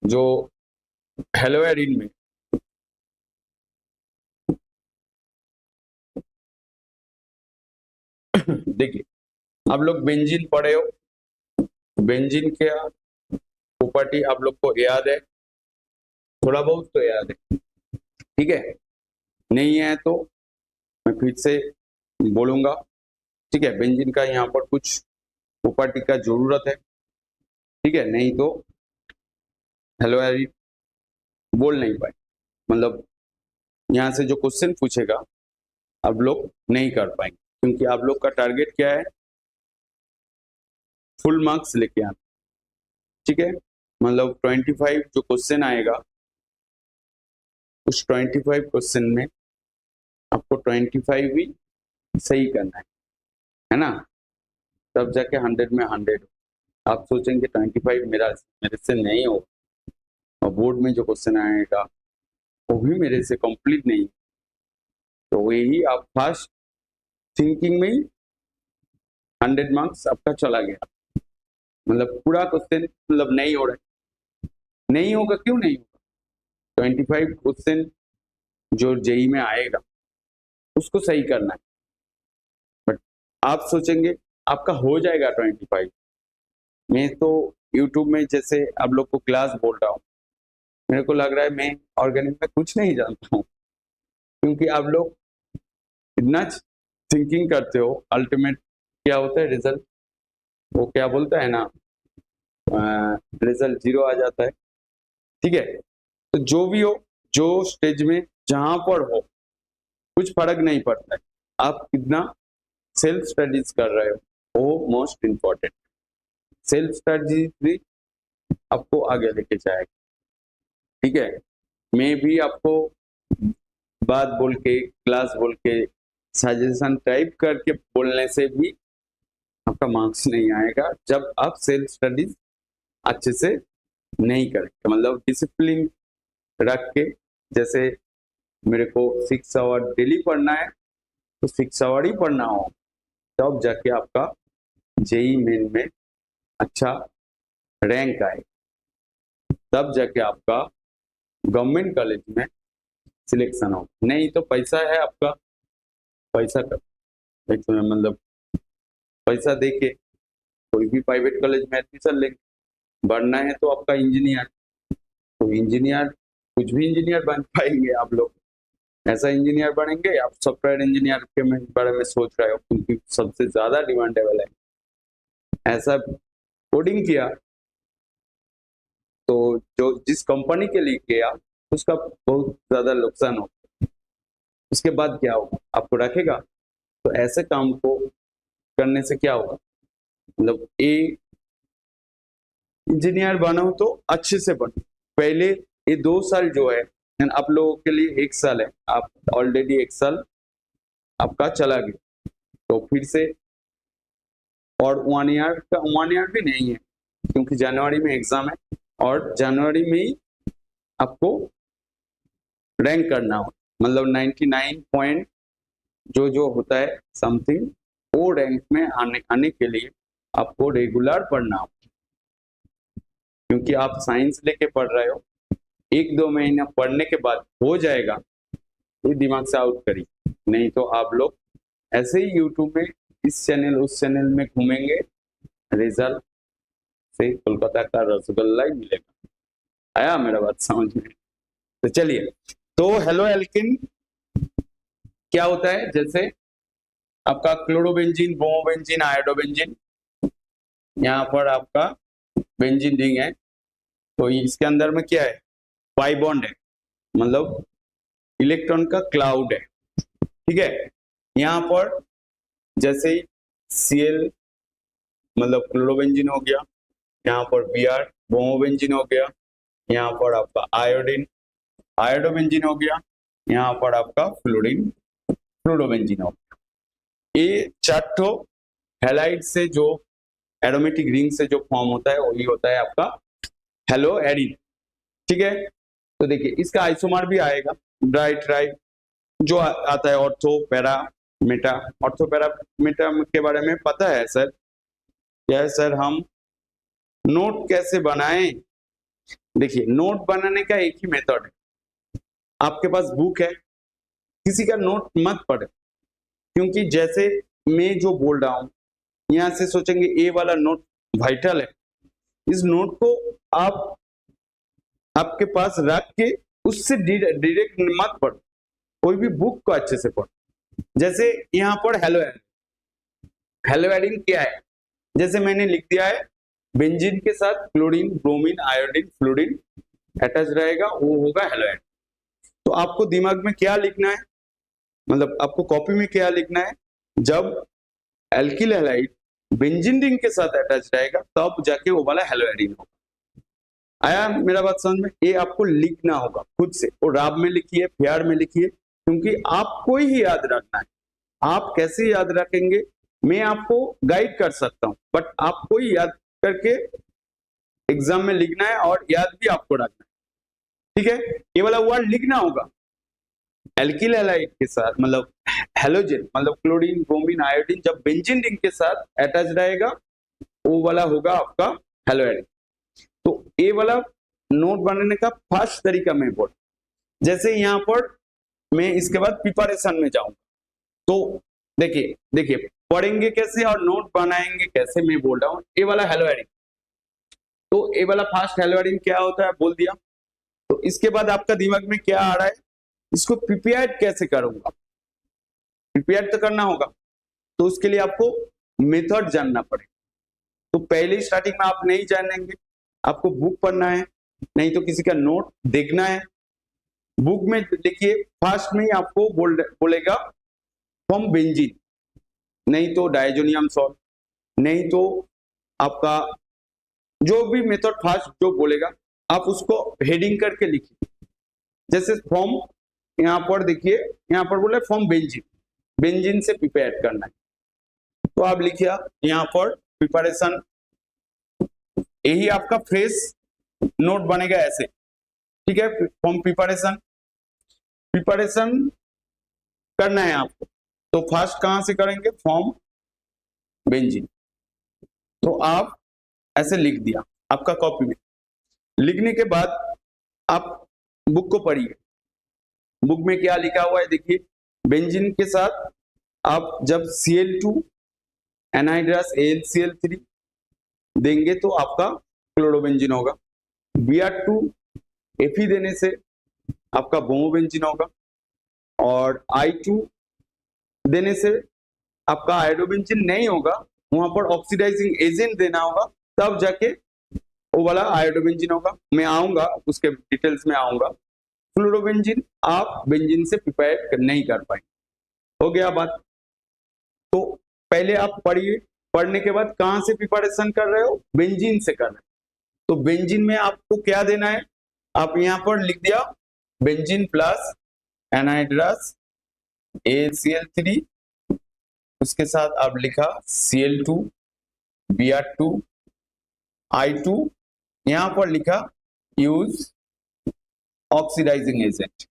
जो हेलोएरिन में देखिए, आप लोग बेंजीन पढ़े हो, बेंजीन क्या प्रॉपर्टी आप लोग को याद है, थोड़ा बहुत तो याद है, ठीक है। नहीं है तो मैं फिर से बोलूंगा, ठीक है। बेंजीन का यहाँ पर कुछ प्रॉपर्टी का जरूरत है, ठीक है, नहीं तो हेलोएरिन बोल नहीं पाए, मतलब यहाँ से जो क्वेश्चन पूछेगा आप लोग नहीं कर पाएंगे, क्योंकि आप लोग का टारगेट क्या है, फुल मार्क्स लेके आना, ठीक है। मतलब 25 जो क्वेश्चन आएगा, उस 25 क्वेश्चन में आपको 25 भी सही करना है ना, तब जाके 100 में 100। आप सोचेंगे 25 मेरे से नहीं हो, और बोर्ड में जो क्वेश्चन आएगा वो भी मेरे से कंप्लीट नहीं, तो वही आप फास्ट थिंकिंग में ही 100 मार्क्स आपका चला गया, मतलब पूरा क्वेश्चन मतलब नहीं हो रहा है। नहीं होगा, क्यों नहीं होगा? 25 क्वेश्चन जो जेई में आएगा उसको सही करना है, बट आप सोचेंगे आपका हो जाएगा 25। मैं तो यूट्यूब में जैसे आप लोग को क्लास बोल रहा हूँ, मेरे को लग रहा है मैं ऑर्गेनिक में कुछ नहीं जानता हूँ, क्योंकि आप लोग इतना थिंकिंग करते हो, अल्टीमेट क्या होता है रिजल्ट, वो क्या बोलता है ना, रिजल्ट 0 आ जाता है, ठीक है। तो जो भी हो, जो स्टेज में जहां पर हो, कुछ फर्क नहीं पड़ता है, आप कितना सेल्फ स्टडीज कर रहे हो वो मोस्ट इम्पोर्टेंट। सेल्फ स्टडीज भी आपको आगे लेके जाएगा, ठीक है। मैं भी आपको बात बोल के, क्लास बोल के, सजेशन टाइप करके बोलने से भी आपका मार्क्स नहीं आएगा, जब आप सेल्फ स्टडीज अच्छे से नहीं करेंगे, मतलब डिसिप्लिन रख के। जैसे मेरे को 6 आवर डेली पढ़ना है, तो 6 आवर ही पढ़ना हो, तब जाके आपका जेई मेन में अच्छा रैंक आए, तब जाके आपका गवर्नमेंट कॉलेज में सिलेक्शन हो। नहीं तो पैसा है आपका, पैसा का मतलब पैसा दे के कोई भी प्राइवेट कॉलेज में एडमिशन लेंगे, बढ़ना है तो आपका इंजीनियर, तो इंजीनियर कुछ भी इंजीनियर बन पाएंगे आप लोग, ऐसा इंजीनियर बनेंगे। आप सॉफ्टवेयर इंजीनियर के बारे में सोच रहे हो, क्योंकि सबसे ज्यादा डिमांडेबल है, ऐसा कोडिंग किया तो जो जिस कंपनी के लिए किया उसका बहुत ज्यादा नुकसान हो, उसके बाद क्या होगा, आपको रखेगा? तो ऐसे काम को करने से क्या होगा, मतलब इंजीनियर बनो तो अच्छे से बनो। पहले ये 2 साल जो है आप लोगों के लिए 1 साल है, आप ऑलरेडी 1 साल आपका चला गया, तो फिर से और 1 ईयर का, 1 ईयर भी नहीं है, क्योंकि जनवरी में एग्जाम है, और जनवरी में ही आपको रैंक करना हो, मतलब 99 पॉइंट जो होता है समथिंग, वो रैंक में आने के लिए आपको रेगुलर पढ़ना हो, क्योंकि आप साइंस लेके पढ़ रहे हो, 1-2 महीना पढ़ने के बाद हो जाएगा, ये दिमाग से आउट करिए। नहीं तो आप लोग ऐसे ही यूट्यूब में इस चैनल उस चैनल में घूमेंगे, रिजल्ट से कोलकाता का रसगुल्ला ही मिलेगा। आया मेरा बात समझ में? तो चलिए, तो हेलो एल्किन क्या होता है, जैसे आपका क्लोरोबेंजीन, ब्रोमोबेंजीन, आयोडोबेंजीन, यहाँ पर आपका बेंजीन रिंग है, तो इसके अंदर में क्या है, पाई बॉन्ड है, मतलब इलेक्ट्रॉन का क्लाउड है, ठीक है। यहाँ पर जैसे ही Cl मतलब क्लोरोबेंजीन हो गया, यहाँ पर Br ब्रोमोबेंजीन हो गया, यहाँ पर आपका आयोडीन आयोडोबेंजीन हो गया, यहाँ पर आपका फ्लोरीन फ्लोरोबेंजीन हो गया। ये 4 हैलाइड से जो एरोमेटिक रिंग से जो फॉर्म होता है वही होता है आपका हेलो एरिन, ठीक है। तो देखिए इसका आइसोमर भी आएगा, ड्राई ट्राई जो आता है, ortho para Meta. Ortho para Meta के बारे में पता है सर? क्या है सर, हम नोट कैसे बनाएं देखिए नोट बनाने का एक ही मेथड है, आपके पास बुक है, किसी का नोट मत पढ़े, क्योंकि जैसे मैं जो बोल रहा हूं यहां से सोचेंगे ए वाला नोट वाइटल है, इस नोट को आप आपके पास रख के उससे डायरेक्ट मत पढ़ो, कोई भी बुक को अच्छे से पढ़ो। जैसे यहाँ पर हेलो एडिन क्या है, जैसे मैंने लिख दिया है बेंजीन के साथ chlorine, bromine, iodine, fluorine attach रहेगा, वो होगा हेलो एडिन। तो आपको दिमाग में क्या लिखना है, मतलब आपको कॉपी में क्या लिखना है, जब एल्किल हैलाइड बेंजीन रिंग के साथ अटैच रहेगा तब जाके वो वाला हेलो एडिन होगा। आया मेरा बात समझ में? ये आपको लिखना होगा खुद से, और राब में लिखिए, प्यार में लिखिए, क्योंकि आपको ही याद रखना है। आप कैसे याद रखेंगे मैं आपको गाइड कर सकता हूं, बट आपको ही याद करके एग्जाम में लिखना है और याद भी आपको रखना है, ठीक है? ये वाला वर्ड लिखना होगा। एल्किल हैलाइड के साथ मतलब हेलोजन मतलब क्लोरीन, ब्रोमीन, आयोडीन जब बेंजीन रिंग के साथ अटैच रहेगा वो वाला होगा आपका हेलो एडिन। तो ये वाला नोट बनाने का फर्स्ट तरीका मैं बोल, जैसे यहाँ पर मैं इसके बाद प्रिपरेशन में जाऊंगा, तो देखिए पढ़ेंगे कैसे और नोट बनाएंगे कैसे, मैं बोल रहा हूँ ये वाला हेलो एडिन। तो ये वाला फर्स्ट हेलो एडिन क्या होता है बोल दिया, तो इसके बाद आपका दिमाग में क्या आ रहा है, इसको प्रिपेयर कैसे करूंगा, प्रिपेयर तो करना होगा, तो उसके लिए आपको मेथड जानना पड़ेगा। तो पहले स्टार्टिंग में आप नहीं जानेंगे, आपको बुक पढ़ना है, नहीं तो किसी का नोट देखना है। बुक में देखिए फर्स्ट में ही आपको बोलेगा फ्रॉम बेंजीन, नहीं तो डायजोनियम सॉल्ट, नहीं तो आपका जो भी मेथड फर्स्ट जो बोलेगा आप उसको हेडिंग करके लिखिए। जैसे फ्रॉम यहाँ पर देखिए, यहाँ पर बोले फ्रॉम बेंजीन, बेंजीन से प्रिपेयर करना है, तो आप लिखिए यहाँ पर प्रिपरेशन, यही आपका फ्रेश नोट बनेगा ऐसे, ठीक है? फ्रॉम प्रिपरेशन करना है आपको, तो फर्स्ट कहां से करेंगे, फ्रॉम बेंजीन। तो आप ऐसे लिख दिया आपका कॉपी में, लिखने के बाद आप बुक को पढ़िए, बुक में क्या लिखा हुआ है देखिए, बेंजीन के साथ आप जब Cl2 एनहाइड्रस AlCl3 देंगे तो आपका क्लोरोबेंजीन होगा, Br2 Fe देने से आपका ब्रोमोबेंजीन होगा, और I2 देने से आपका आयोडोबेंजीन नहीं होगा, वहां पर ऑक्सीडाइजिंग एजेंट देना होगा, तब जाके वो वाला आयोडोबेंजीन होगा। मैं आऊंगा उसके डिटेल्स में आऊंगा। फ्लोरोबेंजीन आप बेंजीन से प्रिपेयर नहीं कर पाएंगे, हो गया बात। तो पहले आप पढ़िए, पढ़ने के बाद कहां से प्रिपरेशन कर रहे हो, बेंजीन से कर रहे हो, तो बेंजीन में आपको क्या देना है, आप यहां पर लिख दिया बेंजीन प्लस एनहाइड्रस AlCl3, उसके साथ आप लिखा Cl2 Br2 I2, यहां पर लिखा use oxidising agent,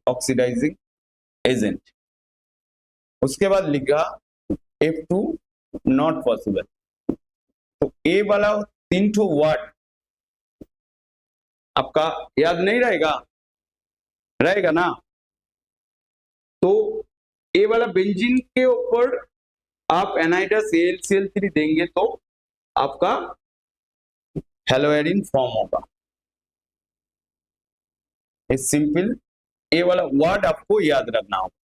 oxidising agent, उसके बाद लिखा F2 नॉट पॉसिबल। तो ए वाला 3 ठो वर्ड आपका याद नहीं रहेगा ना, तो ए वाला बेंजीन के ऊपर आप एनहाइड्रस AlCl3 देंगे तो आपका हेलो एडिन फॉर्म होगा। सिंपल, ए वाला वर्ड आपको याद रखना होगा,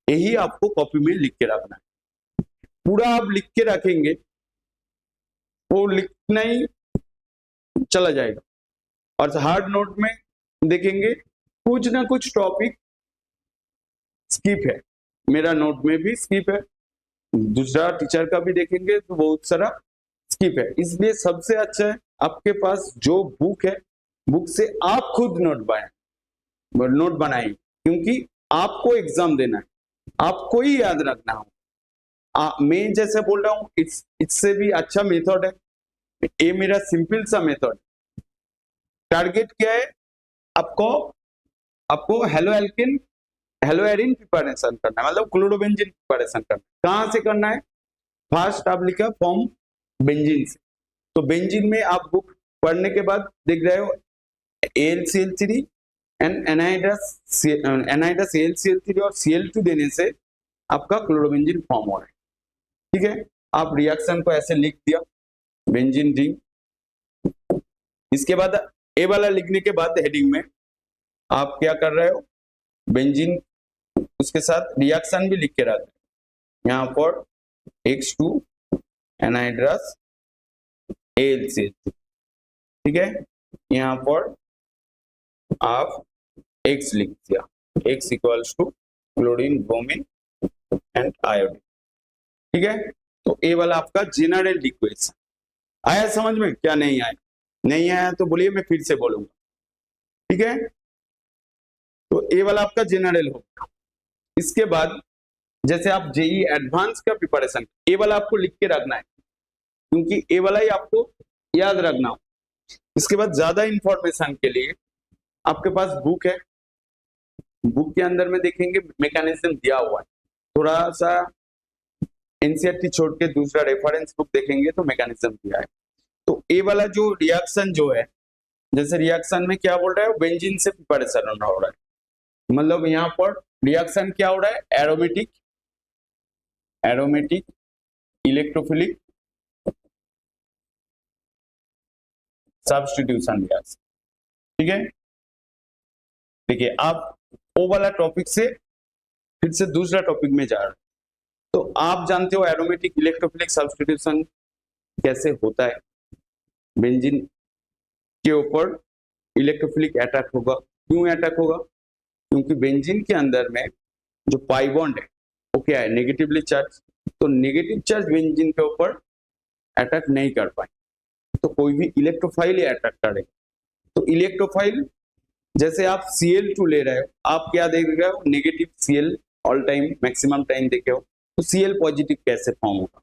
यही आपको कॉपी में लिख के रखना है। पूरा आप लिख के रखेंगे, वो लिखना ही चला जाएगा, और हार्ड नोट में देखेंगे कुछ ना कुछ टॉपिक स्किप है, मेरा नोट में भी स्किप है, दूसरा टीचर का भी देखेंगे तो बहुत सारा स्किप है। इसलिए सबसे अच्छा है आपके पास जो बुक है, बुक से आप खुद नोट बनाएं, क्योंकि आपको एग्जाम देना है, आपको ही याद रखना हो। मैं जैसे बोल रहा हूँ इससे भी अच्छा मेथड है, ये मेरा सिंपल सा मेथड। टारगेट क्या है, आपको हेलो एडिन प्रिपरेशन करना है, मतलब क्लोरोबेंजीन प्रिपरेशन करना है। कहां से करना है, फर्स्ट आप लिखा फ्रॉम बेंजीन से। तो बेंजीन में आप बुक पढ़ने के बाद देख रहे हो AlCl3 एंड एनहाइड्रस AlCl3 और Cl2 देने से आपका क्लोरोबेंजीन फॉर्म हो रहा है। ठीक है, आप रिएक्शन को ऐसे लिख दिया बेंजीन रिंग। इसके बाद ए वाला लिखने के बाद हेडिंग में आप क्या कर रहे हो, बेंजीन उसके साथ रिएक्शन भी लिख के रख दो। यहाँ पर X2 एनहाइड्रस AlCl3। ठीक है, यहाँ पर आप X लिख दिया, X equals to chlorine, bromine and iodine. ठीक है, तो ए वाला आपका जनरल इक्वेशन आया समझ में, क्या नहीं आया? नहीं आया तो बोलिए, मैं फिर से बोलूंगा। ठीक है, तो ए वाला आपका जनरल होगा। इसके बाद जैसे आप जेई एडवांस का प्रिपरेशन, ए वाला आपको लिख के रखना है, क्योंकि ए वाला ही आपको याद रखना हो। इसके बाद ज्यादा इंफॉर्मेशन के लिए आपके पास बुक है, बुक के अंदर में देखेंगे मैकेनिज्म दिया हुआ है। थोड़ा सा एनसीईआरटी छोड़ के दूसरा रेफरेंस बुक देखेंगे तो मैकेनिज्म दिया है। तो ए वाला जो रिएक्शन जो है, जैसे रिएक्शन में क्या बोल रहा है, बेंजीन से प्रिपरेशन हो रहा है, मतलब यहाँ पर रिएक्शन क्या हो रहा है, एरोमेटिक इलेक्ट्रोफिलिक सब्स्टिट्यूशन रिएक्शन। ठीक है, देखिए आप ओ वाला टॉपिक से फिर से दूसरा टॉपिक में जा रहे हैं। तो आप जानते हो एरोमेटिक इलेक्ट्रोफिलिक सब्स्टिट्यूशन कैसे होता है। बेंजीन के ऊपर इलेक्ट्रोफिलिक अटैक होगा। क्यों अटैक होगा? क्योंकि बेंजीन के अंदर में जो पाई बॉन्ड है वो क्या है, नेगेटिवली चार्ज। तो नेगेटिव चार्ज बेंजीन के ऊपर अटैक नहीं कर पाए, तो कोई भी इलेक्ट्रोफाइल अटैक करेगा। तो इलेक्ट्रोफाइल, जैसे आप Cl2 ले रहे हो, आप क्या देख रहे हो, negative Cl all time maximum time देखे हो, तो Cl पॉजिटिव कैसे फॉर्म होगा।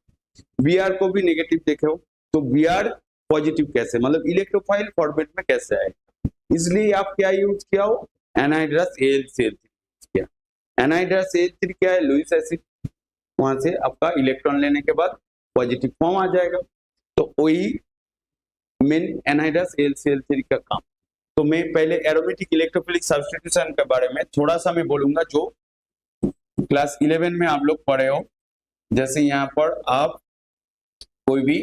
Br को भी नेगेटिव देखे हो, तो Br पॉजिटिव कैसे, मतलब इलेक्ट्रोफाइल फॉर्मेट में कैसे आएगा। इसलिए आप क्या यूज किया हो, एनहाइड्रस AlCl3 किया। एनहाइड्रस AlCl3 क्या है, लुईस एसिड, वहां से आपका इलेक्ट्रॉन लेने के बाद पॉजिटिव फॉर्म आ जाएगा। तो वही मेन एनहाइड्रस AlCl3 का काम। तो मैं पहले एरोमेटिक इलेक्ट्रोफिलिक सब्स्टिट्यूशन के बारे में थोड़ा सा मैं बोलूंगा, जो क्लास 11 में आप लोग पढ़े हो। जैसे यहाँ पर आप कोई भी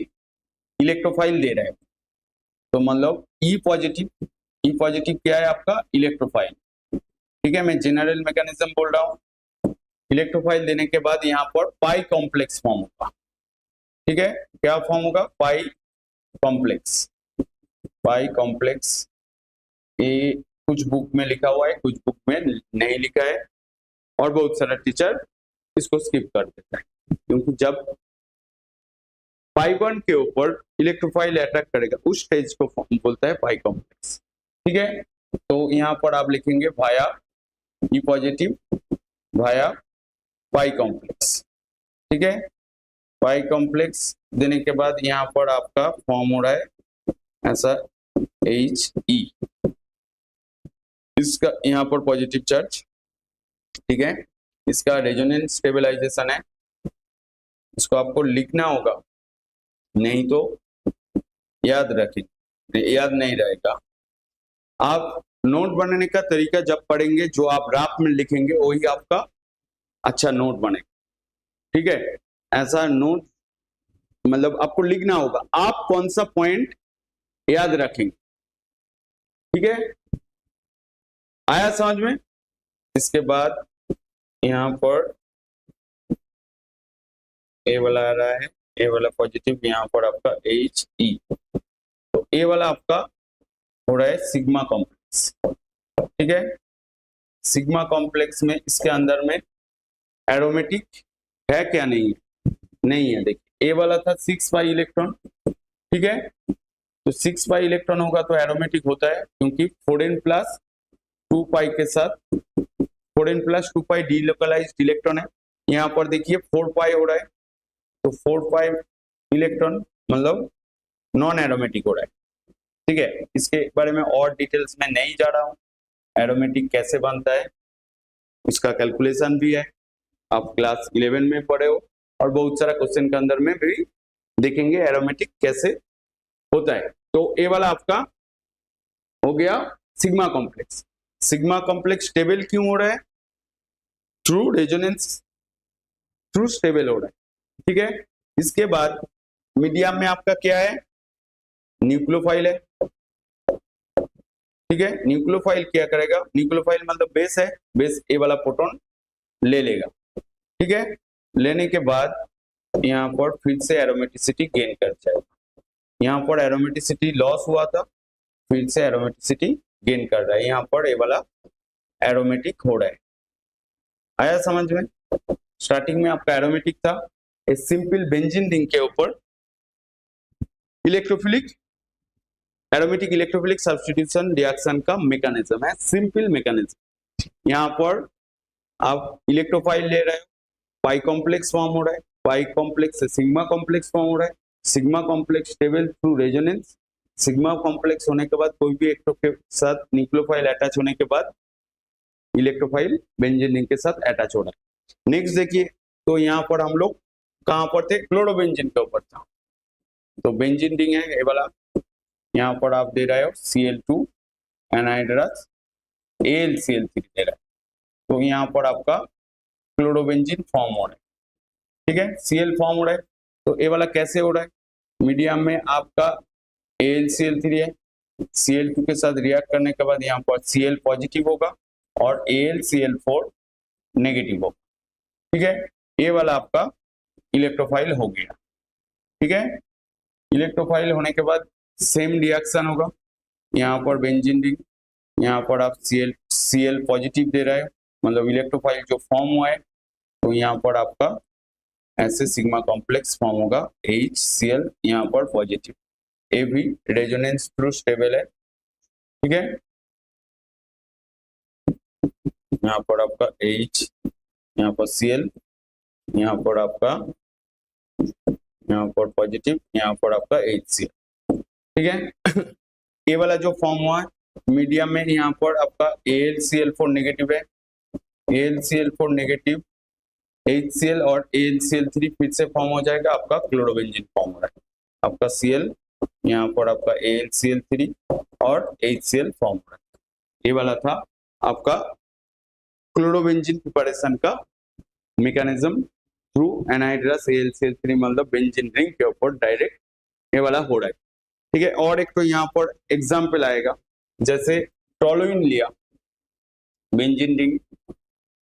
इलेक्ट्रोफाइल दे रहे हो, तो मतलब ई पॉजिटिव क्या है आपका, इलेक्ट्रोफाइल। ठीक है, मैं जनरल मैकेनिज्म बोल रहा हूँ। इलेक्ट्रोफाइल देने के बाद यहाँ पर पाई कॉम्प्लेक्स फॉर्म होगा। ठीक है, क्या फॉर्म होगा, पाई कॉम्प्लेक्स। ये कुछ बुक में लिखा हुआ है, कुछ बुक में नहीं लिखा है, और बहुत सारा टीचर इसको स्किप कर देता है, क्योंकि जब पाई बॉन्ड के ऊपर इलेक्ट्रोफाइल अटैक करेगा उस स्टेज को बोलता है पाई कॉम्प्लेक्स। ठीक है, तो यहाँ पर आप लिखेंगे वाया ई पॉजिटिव वाया पाई कॉम्प्लेक्स। ठीक है, पाई कॉम्प्लेक्स देने के बाद यहाँ पर आपका फॉर्म हो रहा है ऐसा He, इसका यहाँ पर पॉजिटिव चार्ज। ठीक है, इसका रेजोनेंस स्टेबलाइजेशन है, इसको आपको लिखना होगा, नहीं तो याद रखिए, याद नहीं रहेगा। आप नोट बनाने का तरीका जब पढ़ेंगे, जो आप रात में लिखेंगे वही आपका अच्छा नोट बनेगा। ठीक है, ऐसा नोट मतलब आपको लिखना होगा, आप कौन सा पॉइंट याद रखेंगे। ठीक है, आया समझ में। इसके बाद यहाँ पर ए वाला आ रहा है, ए वाला पॉजिटिव, यहाँ पर आपका He, तो ए वाला आपका हो रहा है सिग्मा कॉम्प्लेक्स। ठीक है, सिग्मा कॉम्प्लेक्स में इसके अंदर में एरोमेटिक है क्या, नहीं है, नहीं है। देखिए ए वाला था 6 पाई इलेक्ट्रॉन। ठीक है, तो 6 पाई इलेक्ट्रॉन होगा तो एरोमेटिक होता है, क्योंकि 4n प्लस 2 पाई के साथ 4n प्लस 2 पाई डीलोकलाइज्ड इलेक्ट्रॉन है। यहाँ पर देखिए 4 पाई हो रहा है, तो 4 पाई इलेक्ट्रॉन मतलब नॉन एरोमेटिक हो रहा है। ठीक है, इसके बारे में और डिटेल्स में नहीं जा रहा हूँ। एरोमेटिक कैसे बनता है उसका कैलकुलेशन भी है, आप क्लास 11 में पढ़े हो, और बहुत सारा क्वेश्चन के अंदर में भी देखेंगे एरोमेटिक कैसे होता है। तो ये वाला आपका हो गया sigma complex. Sigma complex stable क्यों हो रहा है? थ्रू रेजोनेंस, थ्रू स्टेबल हो रहा है। ठीक है, इसके बाद मीडियम में आपका क्या है? न्यूक्लियोफाइल है। ठीक है, न्यूक्लियोफाइल क्या करेगा? न्यूक्लियोफाइल मतलब बेस है, बेस ए वाला प्रोटॉन ले लेगा। ठीक है, लेने के बाद यहाँ पर फिर से एरोमेटिसिटी गेन कर जाएगा। यहाँ पर एरोमेटिसिटी लॉस हुआ था, फिर से एरोमेटिसिटी गेन कर रहा है। यहाँ पर ये वाला एरोमेटिक हो रहा है। आया समझ में? स्टार्टिंग में आपका एरोमेटिक था, एक सिंपल बेंजीन रिंग के ऊपर electrophilic, aromatic electrophilic substitution reaction का मैकेनिज्म है, सिंपल मैकेनिज्म। यहाँ पर आप इलेक्ट्रोफाइल ले रहे हो, पाई कॉम्प्लेक्स फॉर्म हो रहा है, पाई कॉम्प्लेक्स से सिग्मा कॉम्प्लेक्स फॉर्म हो रहा है, sigma complex stable through resonance, sigma complex होने के बाद कोई भी इलेक्ट्रो के साथ न्यूक्लियोफाइल अटैच होने के बाद इलेक्ट्रोफाइल बेंजीन रिंग के साथ अटैच हो रहा है। नेक्स्ट देखिए, तो यहाँ पर हम लोग कहाँ पर थे? क्लोरोबेंजीन के ऊपर था। तो बेंजीन रिंग है ये वाला, यहाँ पर आप दे रहे हो Cl2 एनहाइड्रस AlCl3 दे रहा है। तो यहाँ पर आपका क्लोरोबेंजीन फॉर्म हो रहा है। ठीक है, Cl फॉर्म हो रहा है। तो ये वाला कैसे हो रहा है? मीडियम में आपका AlCl3 है, Cl2 के साथ रिएक्ट करने के बाद यहाँ पर Cl पॉजिटिव होगा और AlCl4 नेगेटिव होगा। ठीक है, ये वाला आपका इलेक्ट्रोफाइल हो गया। ठीक है, इलेक्ट्रोफाइल होने के बाद सेम रिएक्शन होगा। यहाँ पर बेंजीन रिंग, यहाँ पर आप Cl पॉजिटिव दे रहे हैं, मतलब इलेक्ट्रोफाइल जो फॉर्म हुआ है, तो यहाँ पर आपका ऐसे सिग्मा कॉम्प्लेक्स फॉर्म होगा HCl यहाँ पर पॉजिटिव। ए भी रेजोनेंस थ्रू स्टेबल है। ठीक है, यहाँ पर आपका H, यहाँ पर Cl, यहाँ पर आपका, यहाँ पर पॉजिटिव, यहाँ पर आपका HCl। ठीक है, ये वाला जो फॉर्म हुआ है मीडियम में, यहाँ पर आपका AlCl4 नेगेटिव है, AlCl4 नेगेटिव, HCl और AlCl3 फिर से फॉर्म हो जाएगा, आपका क्लोरोबेंजीन फॉर्म हो रहा है। आपका Cl, यहाँ पर आपका AlCl3 और HCl फॉर्म हो रहा है। ये वाला था आपका क्लोरोबेंजीन प्रिपरेशन का मैकेनिज्म थ्रू एनहाइड्रस AlCl3, मतलब बेंजीन रिंग के ऊपर डायरेक्ट ये वाला हो रहा है। ठीक है, और एक तो यहाँ पर एग्जाम्पल आएगा, जैसे टोलुइन लिया बेंजीन रिंग,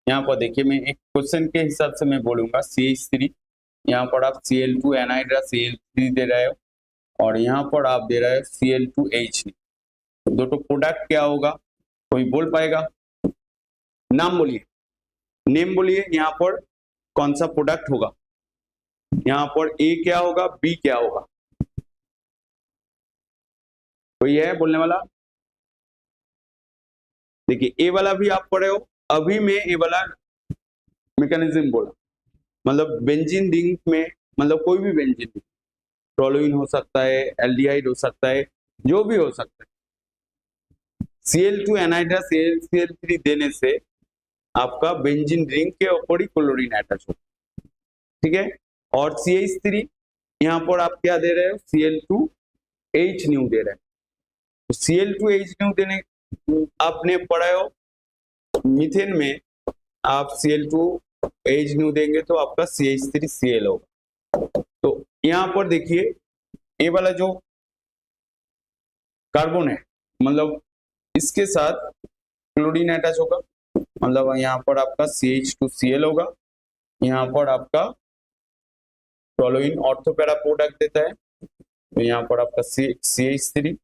यहाँ पर देखिए मैं एक क्वेश्चन के हिसाब से मैं बोलूंगा CH3, यहाँ पर आप Cl2 एनहाइड्रस Cl3 दे रहे हो और यहाँ पर आप दे रहे हो Cl2H। दो तो प्रोडक्ट क्या होगा, कोई बोल पाएगा? नाम बोलिए, नेम बोलिए, यहाँ पर कौन सा प्रोडक्ट होगा? यहाँ पर A क्या होगा, B क्या होगा? कोई है बोलने वाला? देखिए ए वाला भी आप पढ़े हो, अभी मैं ए वाला मैकेनिज्म बोला, मतलब बेंजीन रिंग में, मतलब कोई भी बेंजीन रिंग, टोलुइन हो सकता है, एल्डिहाइड हो सकता है, जो भी हो सकता है, Cl2 एनहाइड्रस AlCl3 देने से आपका बेंजीन रिंग के ऊपर ही क्लोरीन अटैच होता है। ठीक है, और CH3 यहाँ पर आप क्या दे रहे हो? Cl2H न्यू दे रहे हैं। तो Cl2H न्यू देने, आपने पढ़ा हो मीथेन में आप Cl2H न्यू देंगे तो आपका CH3Cl होगा। तो यहाँ पर देखिए ये वाला जो कार्बन है, मतलब इसके साथ क्लोरीन अटैच होगा, मतलब यहाँ पर आपका CH2Cl होगा, यहाँ पर आपका टोलुइन ऑर्थो पैरा प्रोडक्ट देता है, तो यहाँ पर आपका CH3,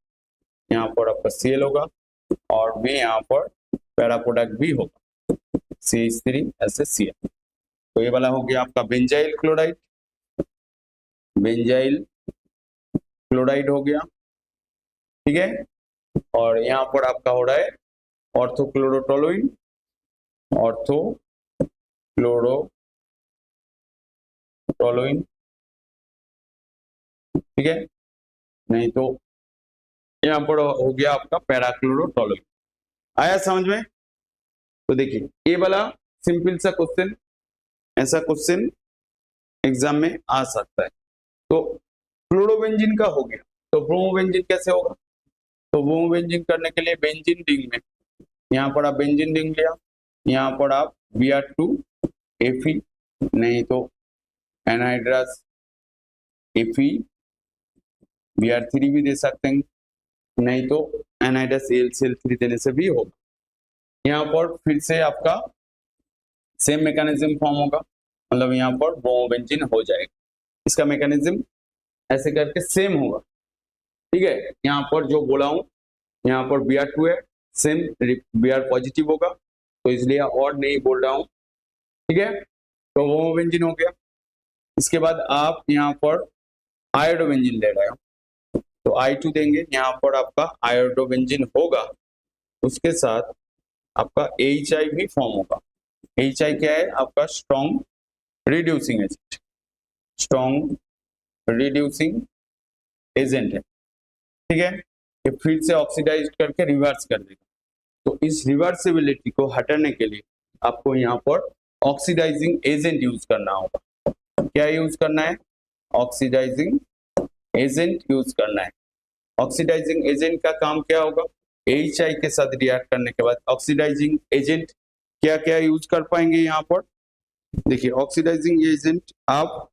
यहाँ पर आपका Cl होगा और भी यहाँ पर पैरा प्रोडक्ट भी होगा CH3 ऐसे Cl। तो ये वाला हो गया आपका बेंजाइल क्लोराइड, बेंजाइल क्लोराइड हो गया। ठीक है, और यहाँ पर आपका हो रहा है ऑर्थोक्लोरोटोलुइन, ऑर्थोक्लोरोटोलुइन। ठीक है, नहीं तो यहाँ पर हो गया आपका पैराक्लोरोटोलुइन। आया समझ में? तो देखिए ये वाला सिंपल सा क्वेश्चन, ऐसा क्वेश्चन एग्जाम में आ सकता है। तो फ्लोरोबेंजीन का हो गया, तो ब्रोमोबेंजीन कैसे होगा? तो ब्रोमोबेंजीन करने के लिए बेंजीन रिंग में, यहाँ पर आप बेंजीन रिंग लिया, यहाँ पर आप Br2 Fe, नहीं तो एनहाइड्रस Fe, Br3 भी दे सकते हैं, नहीं तो एनहाइड्रस AlCl3 देने से भी होगा। यहाँ पर फिर से आपका सेम मैकेनिज्म फॉर्म होगा, मतलब यहाँ पर ब्रोमोबेंजीन हो जाएगा। इसका मैकेनिज्म ऐसे करके सेम होगा, ठीक है। यहाँ पर जो बोला हूँ, यहाँ पर Br2 है, सेम Br पॉजिटिव होगा, तो इसलिए और नहीं बोल रहा हूँ, ठीक है। तो ब्रोमोबेंजीन हो गया। इसके बाद आप यहाँ पर आयोडोबेंजीन ले रहे हो, तो I2 देंगे, यहाँ पर आपका आयोडोबेंजीन होगा, उसके साथ आपका HI भी फॉर्म होगा। HI क्या है? आपका strong reducing agent, strong reducing agent है, ठीक है। ये फिर से ऑक्सीडाइज करके रिवर्स कर देगा, तो इस रिवर्सिबिलिटी को हटाने के लिए आपको यहाँ पर ऑक्सीडाइजिंग एजेंट यूज करना होगा। क्या यूज करना है? ऑक्सीडाइजिंग एजेंट यूज करना है। ऑक्सीडाइजिंग एजेंट का काम क्या होगा? HI के साथ रिएक्ट करने के बाद ऑक्सीडाइजिंग एजेंट क्या क्या यूज कर पाएंगे यहाँ पर? देखिए, ऑक्सीडाइजिंग एजेंट आप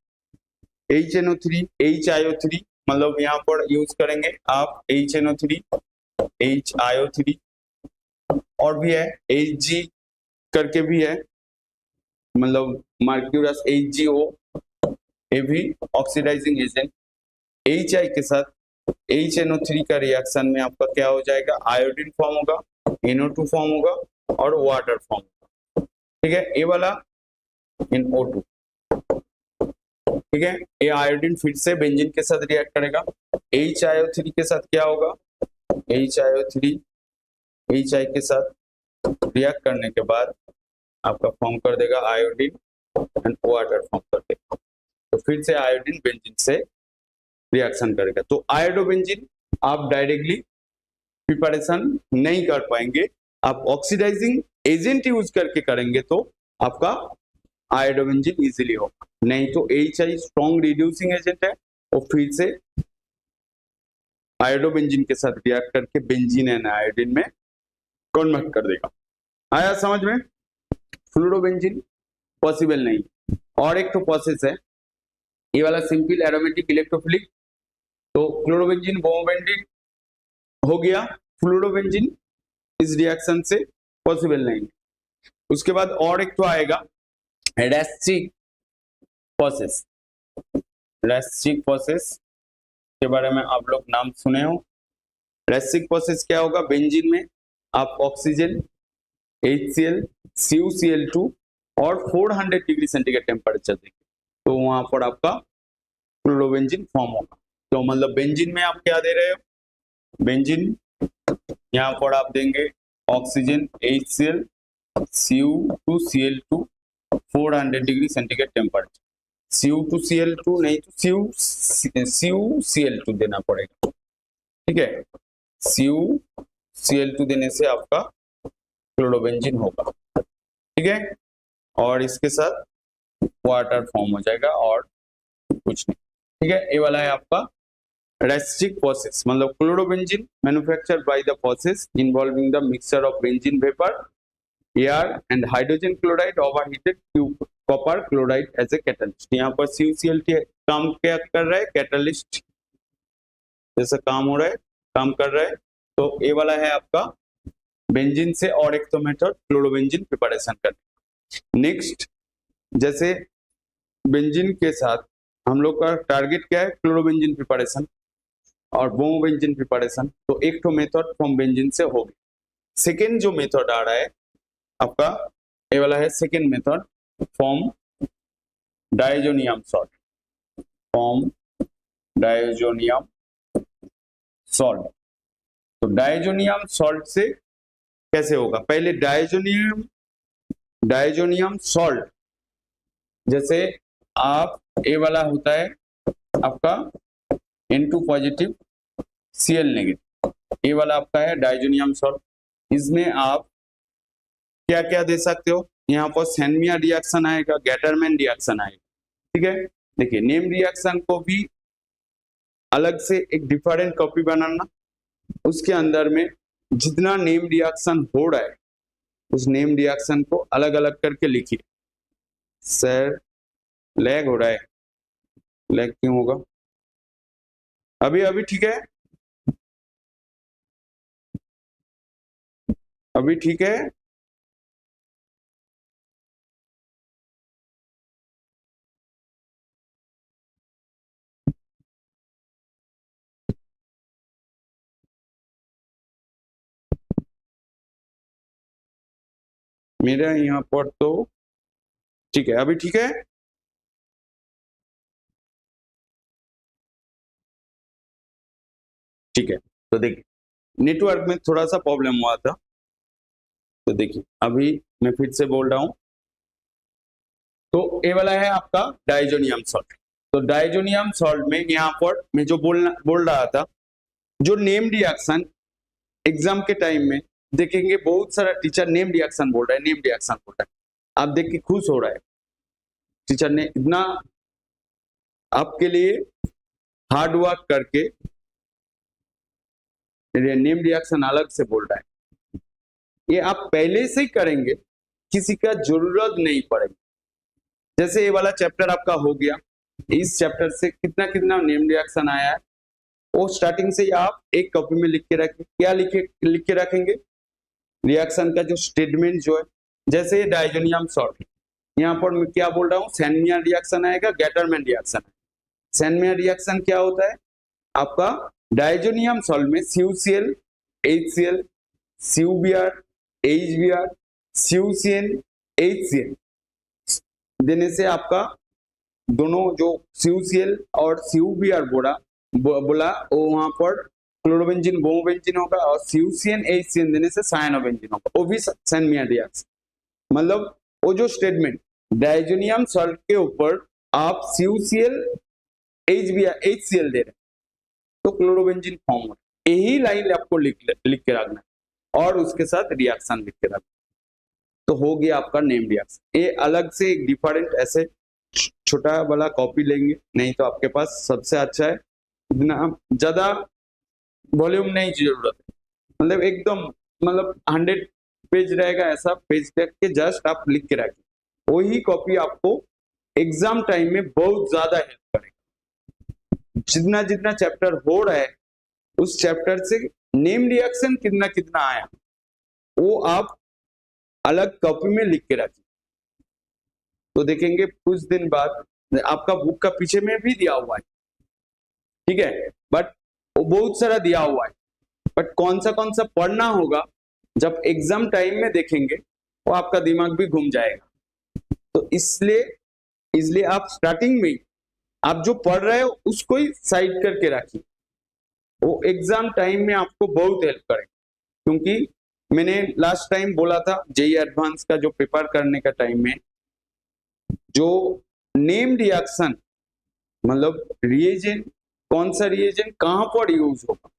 HNO3 HIO3, मतलब यहाँ पर यूज करेंगे आप HNO3 HIO3, और भी है Hg करके भी है, मतलब मर्क्यूरस HgO, ये भी ऑक्सीडाइजिंग एजेंट। HI के साथ HNO3 का रिएक्शन में आपका क्या हो जाएगा? आयोडीन फॉर्म होगा, NO2 फॉर्म होगा और वाटर फॉर्म होगा, ठीक है। ये वाला NO2, ठीक है। ये आयोडीन फिर से बेंजीन के साथ रिएक्ट करेगा। HIO3 के साथ क्या होगा? HIO3 HI के साथ रिएक्ट करने के बाद आपका फॉर्म कर देगा आयोडीन एंड वाटर फॉर्म कर देगा, तो फिर से आयोडीन बेंजीन से रिएक्शन करेगा। तो आयोडोबेंजीन आप डायरेक्टली प्रिपरेशन नहीं कर पाएंगे, आप ऑक्सीडाइजिंग एजेंट यूज करके करेंगे तो आपका आयोडोबेंजीन इजीली होगा, नहीं तो HI स्ट्रॉन्ग रिड्यूसिंग एजेंट है, और फिर से आयोडोबेंजीन के साथ रिएक्ट करके बेंजीन एंड आयोडीन में कन्वर्ट कर देगा। आया समझ में? फ्लोरोबेंजीन पॉसिबल नहीं। और एक तो प्रोसेस है, ये वाला सिंपल एरोमेटिक इलेक्ट्रोफिलिक, तो क्लोरोबेंजीन ब्रोमोबेंजीन हो गया, फ्लोरोबेंजीन इस रिएक्शन से पॉसिबल नहीं। उसके बाद और एक तो आएगा रैस्टिक प्रोसेस। रैस्टिक प्रोसेस के बारे में आप लोग नाम सुने हो। रैस्टिक प्रोसेस क्या होगा? बेंजीन में आप ऑक्सीजन HCl CuCl2 और 400 डिग्री सेंटीग्रेड टेम्परेचर देंगे, तो वहां पर आपका क्लोरोबेंजीन फॉर्म होगा। तो मतलब बेंजीन में आप क्या दे रहे हो? बेंजीन यहाँ पर आप देंगे oxygen HCl Cu2Cl2 400 degree centigrade temperature, Cu2Cl2 नहीं तो CuCl2 देना पड़ेगा, ठीक है। CuCl2 देने से आपका क्लोरोबेंजीन होगा, ठीक है। और इसके साथ वाटर फॉर्म हो जाएगा और कुछ नहीं, ठीक है। ये वाला है आपका रैस्टिक प्रोसेस, मतलब chlorobenzene manufactured by the process involving the mixture of benzene vapour, air and hydrogen chloride overheated copper chloride as a catalyst. यहाँ पर CuCl2 काम क्या कर रहा है? कैटलिस्ट जैसा काम हो रहा है, काम कर रहा है। तो ये वाला है आपका बेंजीन से, और एक तो मेथड क्लोरोबेंजीन प्रिपरेशन करने। नेक्स्ट, जैसे बेंजीन के साथ हम लोग का टारगेट क्या है? क्लोरोबेंजीन प्रिपरेशन और ब्रोमोबेंजीन प्रिपरेशन, तो एक तो मेथड फ्रॉम बेंजीन से हो गया। सेकेंड जो मेथड आ रहा है आपका, ये वाला है second method, from diazonium salt, from diazonium salt. तो डायजोनियम सॉल्ट से कैसे होगा? पहले डायजोनियम सॉल्ट, जैसे आप ये वाला होता है आपका N2 पॉजिटिव Cl नेगेटिव, ये वाला आपका है डायजोनियम सॉल्ट। इसमें आप क्या क्या दे सकते हो? यहाँ पर सैनमिया रिएक्शन आएगा, गैटरमैन रिएक्शन आएगा, ठीक है। देखिए, नेम रिएक्शन को भी अलग से एक डिफरेंट कॉपी बनाना, उसके अंदर में जितना नेम रिएक्शन हो रहा है उस नेम रिएक्शन को अलग अलग करके लिखिए। सर लैग हो रहा है, लैग क्यों होगा? अभी अभी ठीक है, अभी ठीक है। मेरा यहाँ पर तो ठीक है, अभी ठीक है। ठीक है, तो देखिए नेटवर्क में थोड़ा सा प्रॉब्लम हुआ था, तो देखिए अभी मैं फिर से बोल रहा हूं। तो ये वाला है आपका डाइजोनियम सॉल्ट। तो डाइजोनियम सॉल्ट में यहाँ पर मैं जो बोल रहा था, जो नेम रिएक्शन एग्जाम के टाइम में देखेंगे, बहुत सारा टीचर नेम रिएक्शन बोल रहा है, नेम रिएक्शन बोल रहा है, आप देख के खुश हो रहा है, टीचर ने इतना आपके लिए हार्ड वर्क करके नेम रिएक्शन अलग से बोल रहा है। ये आप पहले से ही करेंगे, किसी का जरूरत नहीं पड़ेगी। जैसे ये वाला चैप्टर आपका हो गया, इस चैप्टर से कितना कितना नेम रिएक्शन आया है वो स्टार्टिंग से ही आप एक कॉपी में लिख के रखें। क्या लिख के रखेंगे? रिएक्शन का जो स्टेटमेंट जो है, जैसे ये डाइजोनियम सॉल्ट, यहाँ पर मैं क्या बोल रहा हूँ, सैनमियर रिएक्शन आएगा, गैटरमैन रिएक्शन। सैनमियर रिएक्शन क्या होता है? आपका डाइजोनियम सॉल्ट में CuCl HCl, CuBr HBr, CuCN HCl देने से आपका दोनों जो CuCl और CuBr बोला वो वहां पर क्लोरोबेंजीन ब्रोमोबेंजीन होगा, और CuCN HCN देने से साइनोबेंजीन होगा, वो भी सैनमियर रिएक्शन। मतलब वो जो स्टेटमेंट डाइजोनियम सॉल्ट के ऊपर आप CuCl HBr HCl दे रहे हैं तो क्लोरोबेंजीन फॉर्म हो, यही लाइन आपको लिख के रखना है और उसके साथ रिएक्शन लिख के रखना, तो हो गया आपका नेम रिएक्शन। ये अलग से एक डिफरेंट ऐसे छोटा वाला कॉपी लेंगे, नहीं तो आपके पास सबसे अच्छा है, इतना ज्यादा वॉल्यूम नहीं जरूरत है, मतलब एकदम 100 पेज रहेगा, ऐसा पेज देख के जस्ट आप लिख के रखिए, वही कॉपी आपको एग्जाम टाइम में बहुत ज्यादा हेल्प करेगा। जितना जितना चैप्टर हो रहा है उस चैप्टर से नेम रिएक्शन कितना कितना आया वो आप अलग कॉपी में लिख के रखिए, तो देखेंगे कुछ दिन बाद आपका बुक का पीछे में भी दिया हुआ है, ठीक है, बट वो बहुत सारा दिया हुआ है, बट कौन सा पढ़ना होगा जब एग्जाम टाइम में देखेंगे वो आपका दिमाग भी घूम जाएगा। तो इसलिए आप स्टार्टिंग में आप जो पढ़ रहे हो उसको ही साइड करके रखिए, वो एग्जाम टाइम में आपको बहुत हेल्प करेगा। क्योंकि मैंने लास्ट टाइम बोला था जेईई एडवांस का जो पेपर करने का टाइम में जो नेम रिएक्शन मतलब रिएजेंट, कौन सा रिएजेंट कहां पर यूज होगा,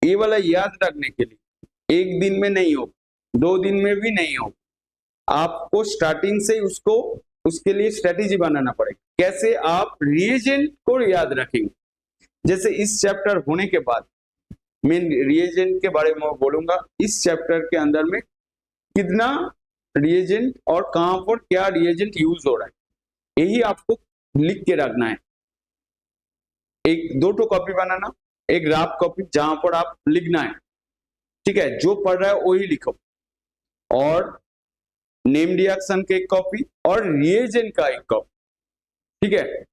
ये वाला याद रखने के लिए एक दिन में नहीं होगा, 2 दिन में भी नहीं होगा, आपको स्टार्टिंग से उसको उसके लिए स्ट्रेटेजी बनाना पड़ेगा। कैसे आप रिएजेंट को याद रखेंगे? जैसे इस चैप्टर होने के बाद मैं रिएजेंट के बारे में बोलूंगा, इस चैप्टर के अंदर में कितना रिएजेंट और कहां पर क्या रिएजेंट यूज हो रहा है, यही आपको लिख के रखना है। एक 2 कॉपी बनाना, एक रफ कॉपी जहां पर आप लिखना है, ठीक है, जो पढ़ रहा है वही लिखो, और नेम रिएक्शन के एक कॉपी और रिएजेंट का एक कॉपी, ठीक है।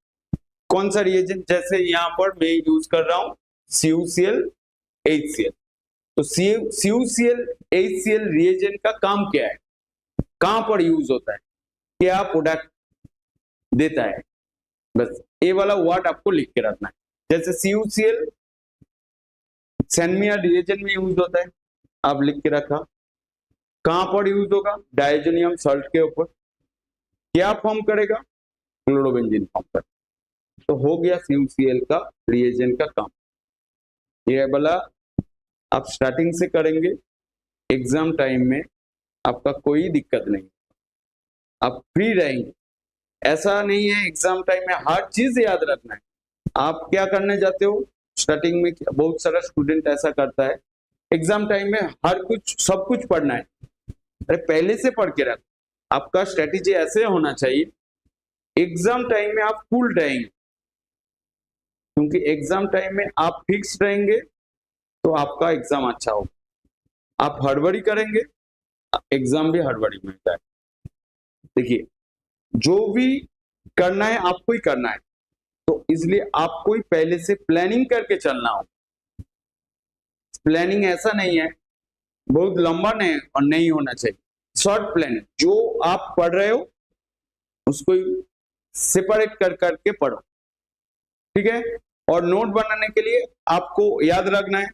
कौन सा रिएजेंट? जैसे यहाँ पर मैं यूज कर रहा हूं CuCl HCl, तो CuCl HCl रिएजेंट का काम क्या है, कहां पर यूज होता है, क्या प्रोडक्ट देता है, बस ये वाला वर्ड आपको लिख के रखना है। जैसे CuCl सैनमियर रिएजेंट में यूज होता है, आप लिख के रखा, कहां पर यूज होगा, डाइजोनियम सॉल्ट के ऊपर, क्या फॉर्म करेगा, क्लोरोबेंजीन फॉर्म करेगा, तो हो गया CuCl का रिएजेंट का काम। ये वाला आप स्टार्टिंग से करेंगे, एग्जाम टाइम में आपका कोई दिक्कत नहीं, आप फ्री रहेंगे। ऐसा नहीं है एग्जाम टाइम में हर चीज याद रखना है, आप क्या करने जाते हो स्टार्टिंग में? बहुत सारा स्टूडेंट ऐसा करता है, एग्जाम टाइम में हर कुछ सब कुछ पढ़ना है। अरे पहले से पढ़ के रख। आपका स्ट्रेटेजी ऐसे होना चाहिए, एग्जाम टाइम में आप कूल रहेंगे, क्योंकि एग्जाम टाइम में आप फिक्स रहेंगे तो आपका एग्जाम अच्छा होगा। आप हड़बड़ी करेंगे, एग्जाम भी हड़बड़ी में जाए। देखिए, जो भी करना है आपको ही करना है, तो इसलिए आपको ही पहले से प्लानिंग करके चलना हो। प्लानिंग ऐसा नहीं है, बहुत लंबा नहीं और नहीं होना चाहिए, शॉर्ट प्लान। जो आप पढ़ रहे हो उसको सेपरेट कर करके पढ़ो, ठीक है। और नोट बनाने के लिए आपको याद रखना है,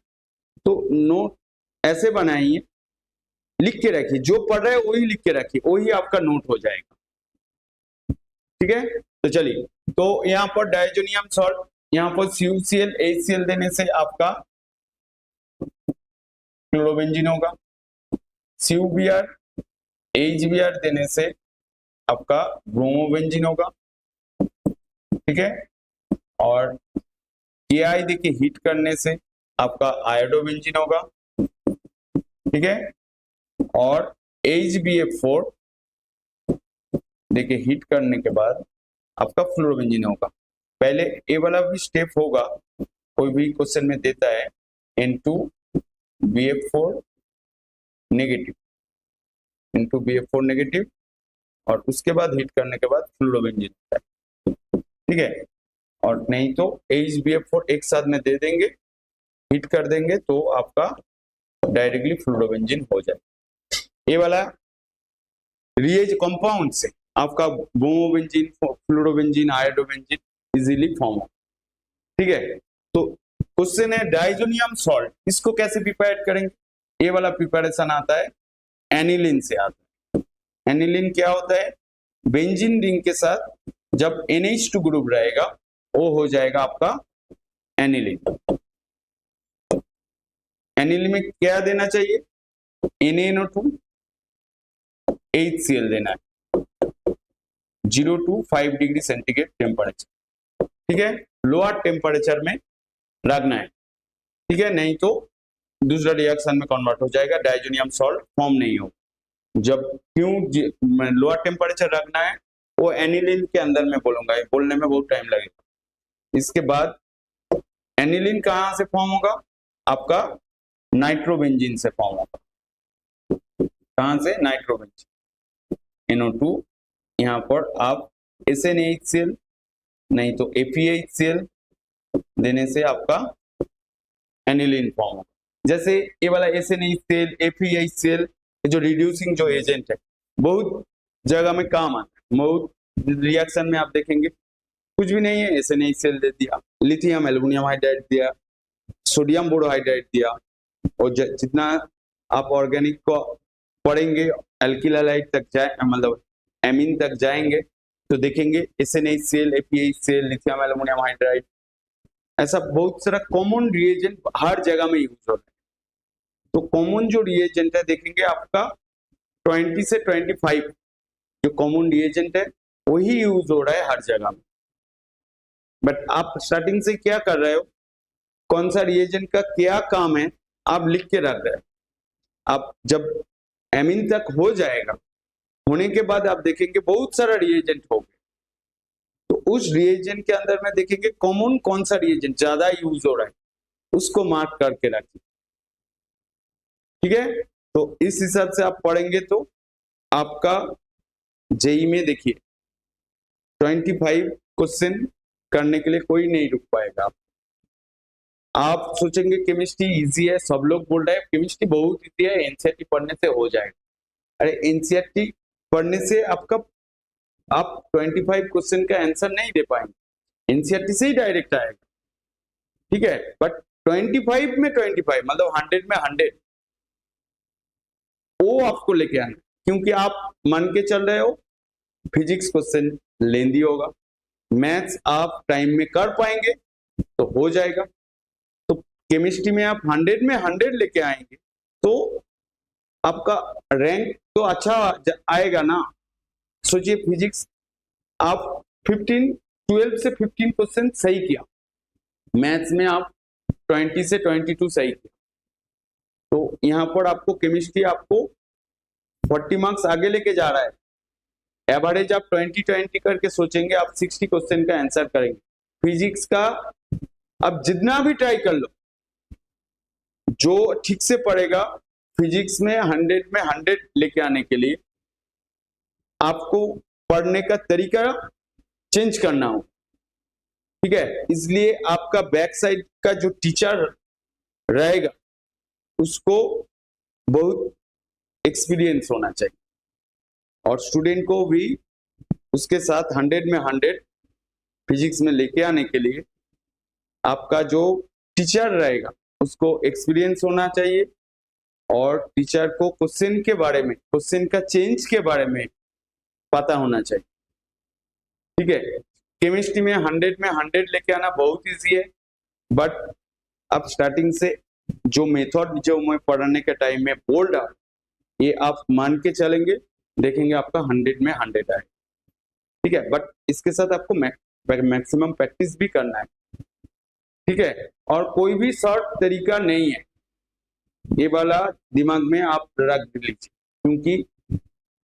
तो नोट ऐसे बनाइए, लिख के रखिए, जो पढ़ रहे हो वही लिख के रखिए, वही आपका नोट हो जाएगा, ठीक है। तो चलिए, तो यहाँ पर डायजोनियम सॉल्ट, यहाँ पर CuCl HCl देने से आपका क्लोरोबेंजीन होगा, CuBr HBr देने से आपका ब्रोमोबेंजीन होगा, ठीक है। और Ki देखिए हीट करने से आपका आयोडोबेंजीन होगा, ठीक है। और HbF4 देखिए हीट करने के बाद आपका फ्लोरोबेंजीन होगा। पहले ये वाला भी स्टेप होगा, कोई भी क्वेश्चन में देता है N2BF4 नेगेटिव, N2BF4 नेगेटिव, और उसके बाद हीट करने के बाद फ्लोरोबेंजीन होता है, ठीक है। और नहीं तो HbF4 एक साथ में दे देंगे, हीट कर देंगे तो आपका डायरेक्टली फ्लोरोबेंजीन हो जाए। ये वाला रिएज कंपाउंड से आपका bromobenzene, fluorobenzene, iodobenzene easily form हो, ठीक है। तो क्वेश्चन है डायजोनियम सॉल्ट, इसको कैसे प्रिपेयर करेंगे? ये वाला प्रिपरेशन आता है एनिलीन से आता है। एनिलीन क्या होता है? बेंजीन रिंग के साथ जब NH2 ग्रुप रहेगा वो हो जाएगा आपका एनिलीन। एनिलीन में क्या देना चाहिए? NaNO2 HCl देना है, 0 to 5 डिग्री सेंटीग्रेड टेम्परेचर, ठीक है। लोअर टेम्परेचर में रखना है, ठीक है, नहीं तो दूसरा रिएक्शन में कन्वर्ट हो जाएगा, डायजोनियम सॉल्ट फॉर्म नहीं हो। जब क्यों लोअर टेम्परेचर रखना है, वो एनिलीन के अंदर में बोलूंगा, बोलने में बहुत टाइम लगेगा। इसके बाद एनिलीन कहां से फॉर्म होगा? आपका नाइट्रोबेंजीन से फॉर्म होगा। कहां से? नाइट्रोबेंजीन, NO2, यहाँ पर आप SnHCl नहीं तो FeHCl देने से आपका एनिलीन फॉर्म होगा। जैसे ये वाला SnHCl, FeHCl जो रिड्यूसिंग जो एजेंट है, बहुत जगह में काम आता है, बहुत रिएक्शन में आप देखेंगे कुछ भी नहीं है, SnHCl दे दिया, लिथियम एल्युमिनियम हाइड्राइड दिया, सोडियम बोरोहाइड्राइड दिया, और जितना आप ऑर्गेनिक को पढ़ेंगे एल्किल हैलाइड तक जाए, मतलब एमीन तक जाएंगे तो देखेंगे SnHCl, FeHCl, lithium aluminium hydride, ऐसा बहुत सारा कॉमन रिएजेंट हर जगह में यूज होता है। तो कॉमन जो रिएजेंट है देखेंगे आपका 20 से 25 जो कॉमन रिएजेंट है वही यूज हो रहा है हर जगह में। बट आप स्टार्टिंग से क्या कर रहे हो, कौन सा रिएजेंट का क्या काम है आप लिख के रख रहे हैं। आप जब एमीन तक हो जाएगा, होने के बाद आप देखेंगे बहुत सारा रिएजेंट हो गया, तो उस रिएजेंट के अंदर में देखेंगे कॉमन कौन सा रिएजेंट ज्यादा यूज हो रहा है, उसको मार्क करके रखिए, ठीक है। तो इस हिसाब से आप पढ़ेंगे तो आपका जेई में देखिए 25 क्वेश्चन करने के लिए कोई नहीं रुक पाएगा। आप सोचेंगे केमिस्ट्री इजी है, सब लोग बोल रहे हैं केमिस्ट्री बहुत इजी है, एनसीईआरटी पढ़ने से हो जाएगा। अरे एनसीईआरटी पढ़ने से आपका आप 25 क्वेश्चन का आंसर नहीं दे पाएंगे, एनसीईआरटी से ही डायरेक्ट आएगा, ठीक है। बट 25 में 25 मतलब 100 में 100 वो आपको लेके आना, क्योंकि आप मान के चल रहे हो फिजिक्स क्वेश्चन लेंदी होगा, मैथ्स आप टाइम में कर पाएंगे तो हो जाएगा। तो केमिस्ट्री में आप 100 में 100 लेके आएंगे तो आपका रैंक तो अच्छा आएगा ना। सोचिए फिजिक्स आप 12 से 15 क्वेश्चन सही किया, मैथ्स में आप 20 से 22 सही थे, तो यहाँ पर आपको केमिस्ट्री आपको 40 मार्क्स आगे लेके जा रहा है। एवरेज आप 20-20 करके सोचेंगे, आप 60 क्वेश्चन का आंसर करेंगे। फिजिक्स का अब जितना भी ट्राई कर लो, जो ठीक से पढ़ेगा फिजिक्स में 100 में 100 लेके आने के लिए आपको पढ़ने का तरीका चेंज करना हो, ठीक है। इसलिए आपका बैक साइड का जो टीचर रहेगा उसको बहुत एक्सपीरियंस होना चाहिए, और स्टूडेंट को भी उसके साथ 100 में 100 फिजिक्स में लेके आने के लिए आपका जो टीचर रहेगा उसको एक्सपीरियंस होना चाहिए, और टीचर को क्वेश्चन के बारे में, क्वेश्चन का चेंज के बारे में पता होना चाहिए, ठीक है। केमिस्ट्री में 100 में 100 लेके आना बहुत इजी है, बट अब स्टार्टिंग से जो मेथड जो मैं पढ़ाने के टाइम में बोल रहा हूँ, ये आप मान के चलेंगे, देखेंगे आपका 100 में 100 आए, ठीक है। बट इसके साथ आपको मैक्सिमम प्रैक्टिस भी करना है, ठीक है। और कोई भी शॉर्ट तरीका नहीं है, ये वाला दिमाग में आप रख लीजिए, क्योंकि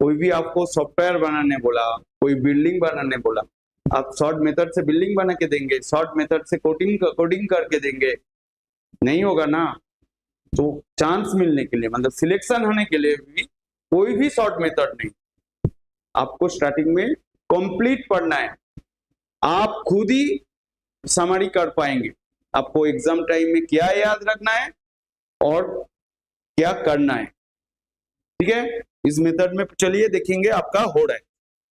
कोई भी आपको सॉफ्टवेयर बनाने बोला, कोई बिल्डिंग बनाने बोला, आप शॉर्ट मेथड से बिल्डिंग बना के देंगे, शॉर्ट मेथड से कोडिंग करके देंगे, नहीं होगा ना। तो चांस मिलने के लिए, मतलब सिलेक्शन होने के लिए भी कोई भी शॉर्ट मेथड नहीं, आपको स्टार्टिंग में कंप्लीट पढ़ना है। आप खुद ही समरी कर पाएंगे, आपको एग्जाम टाइम में क्या याद रखना है और क्या करना है, ठीक है। इस मेथड में चलिए देखेंगे आपका हो रहा है।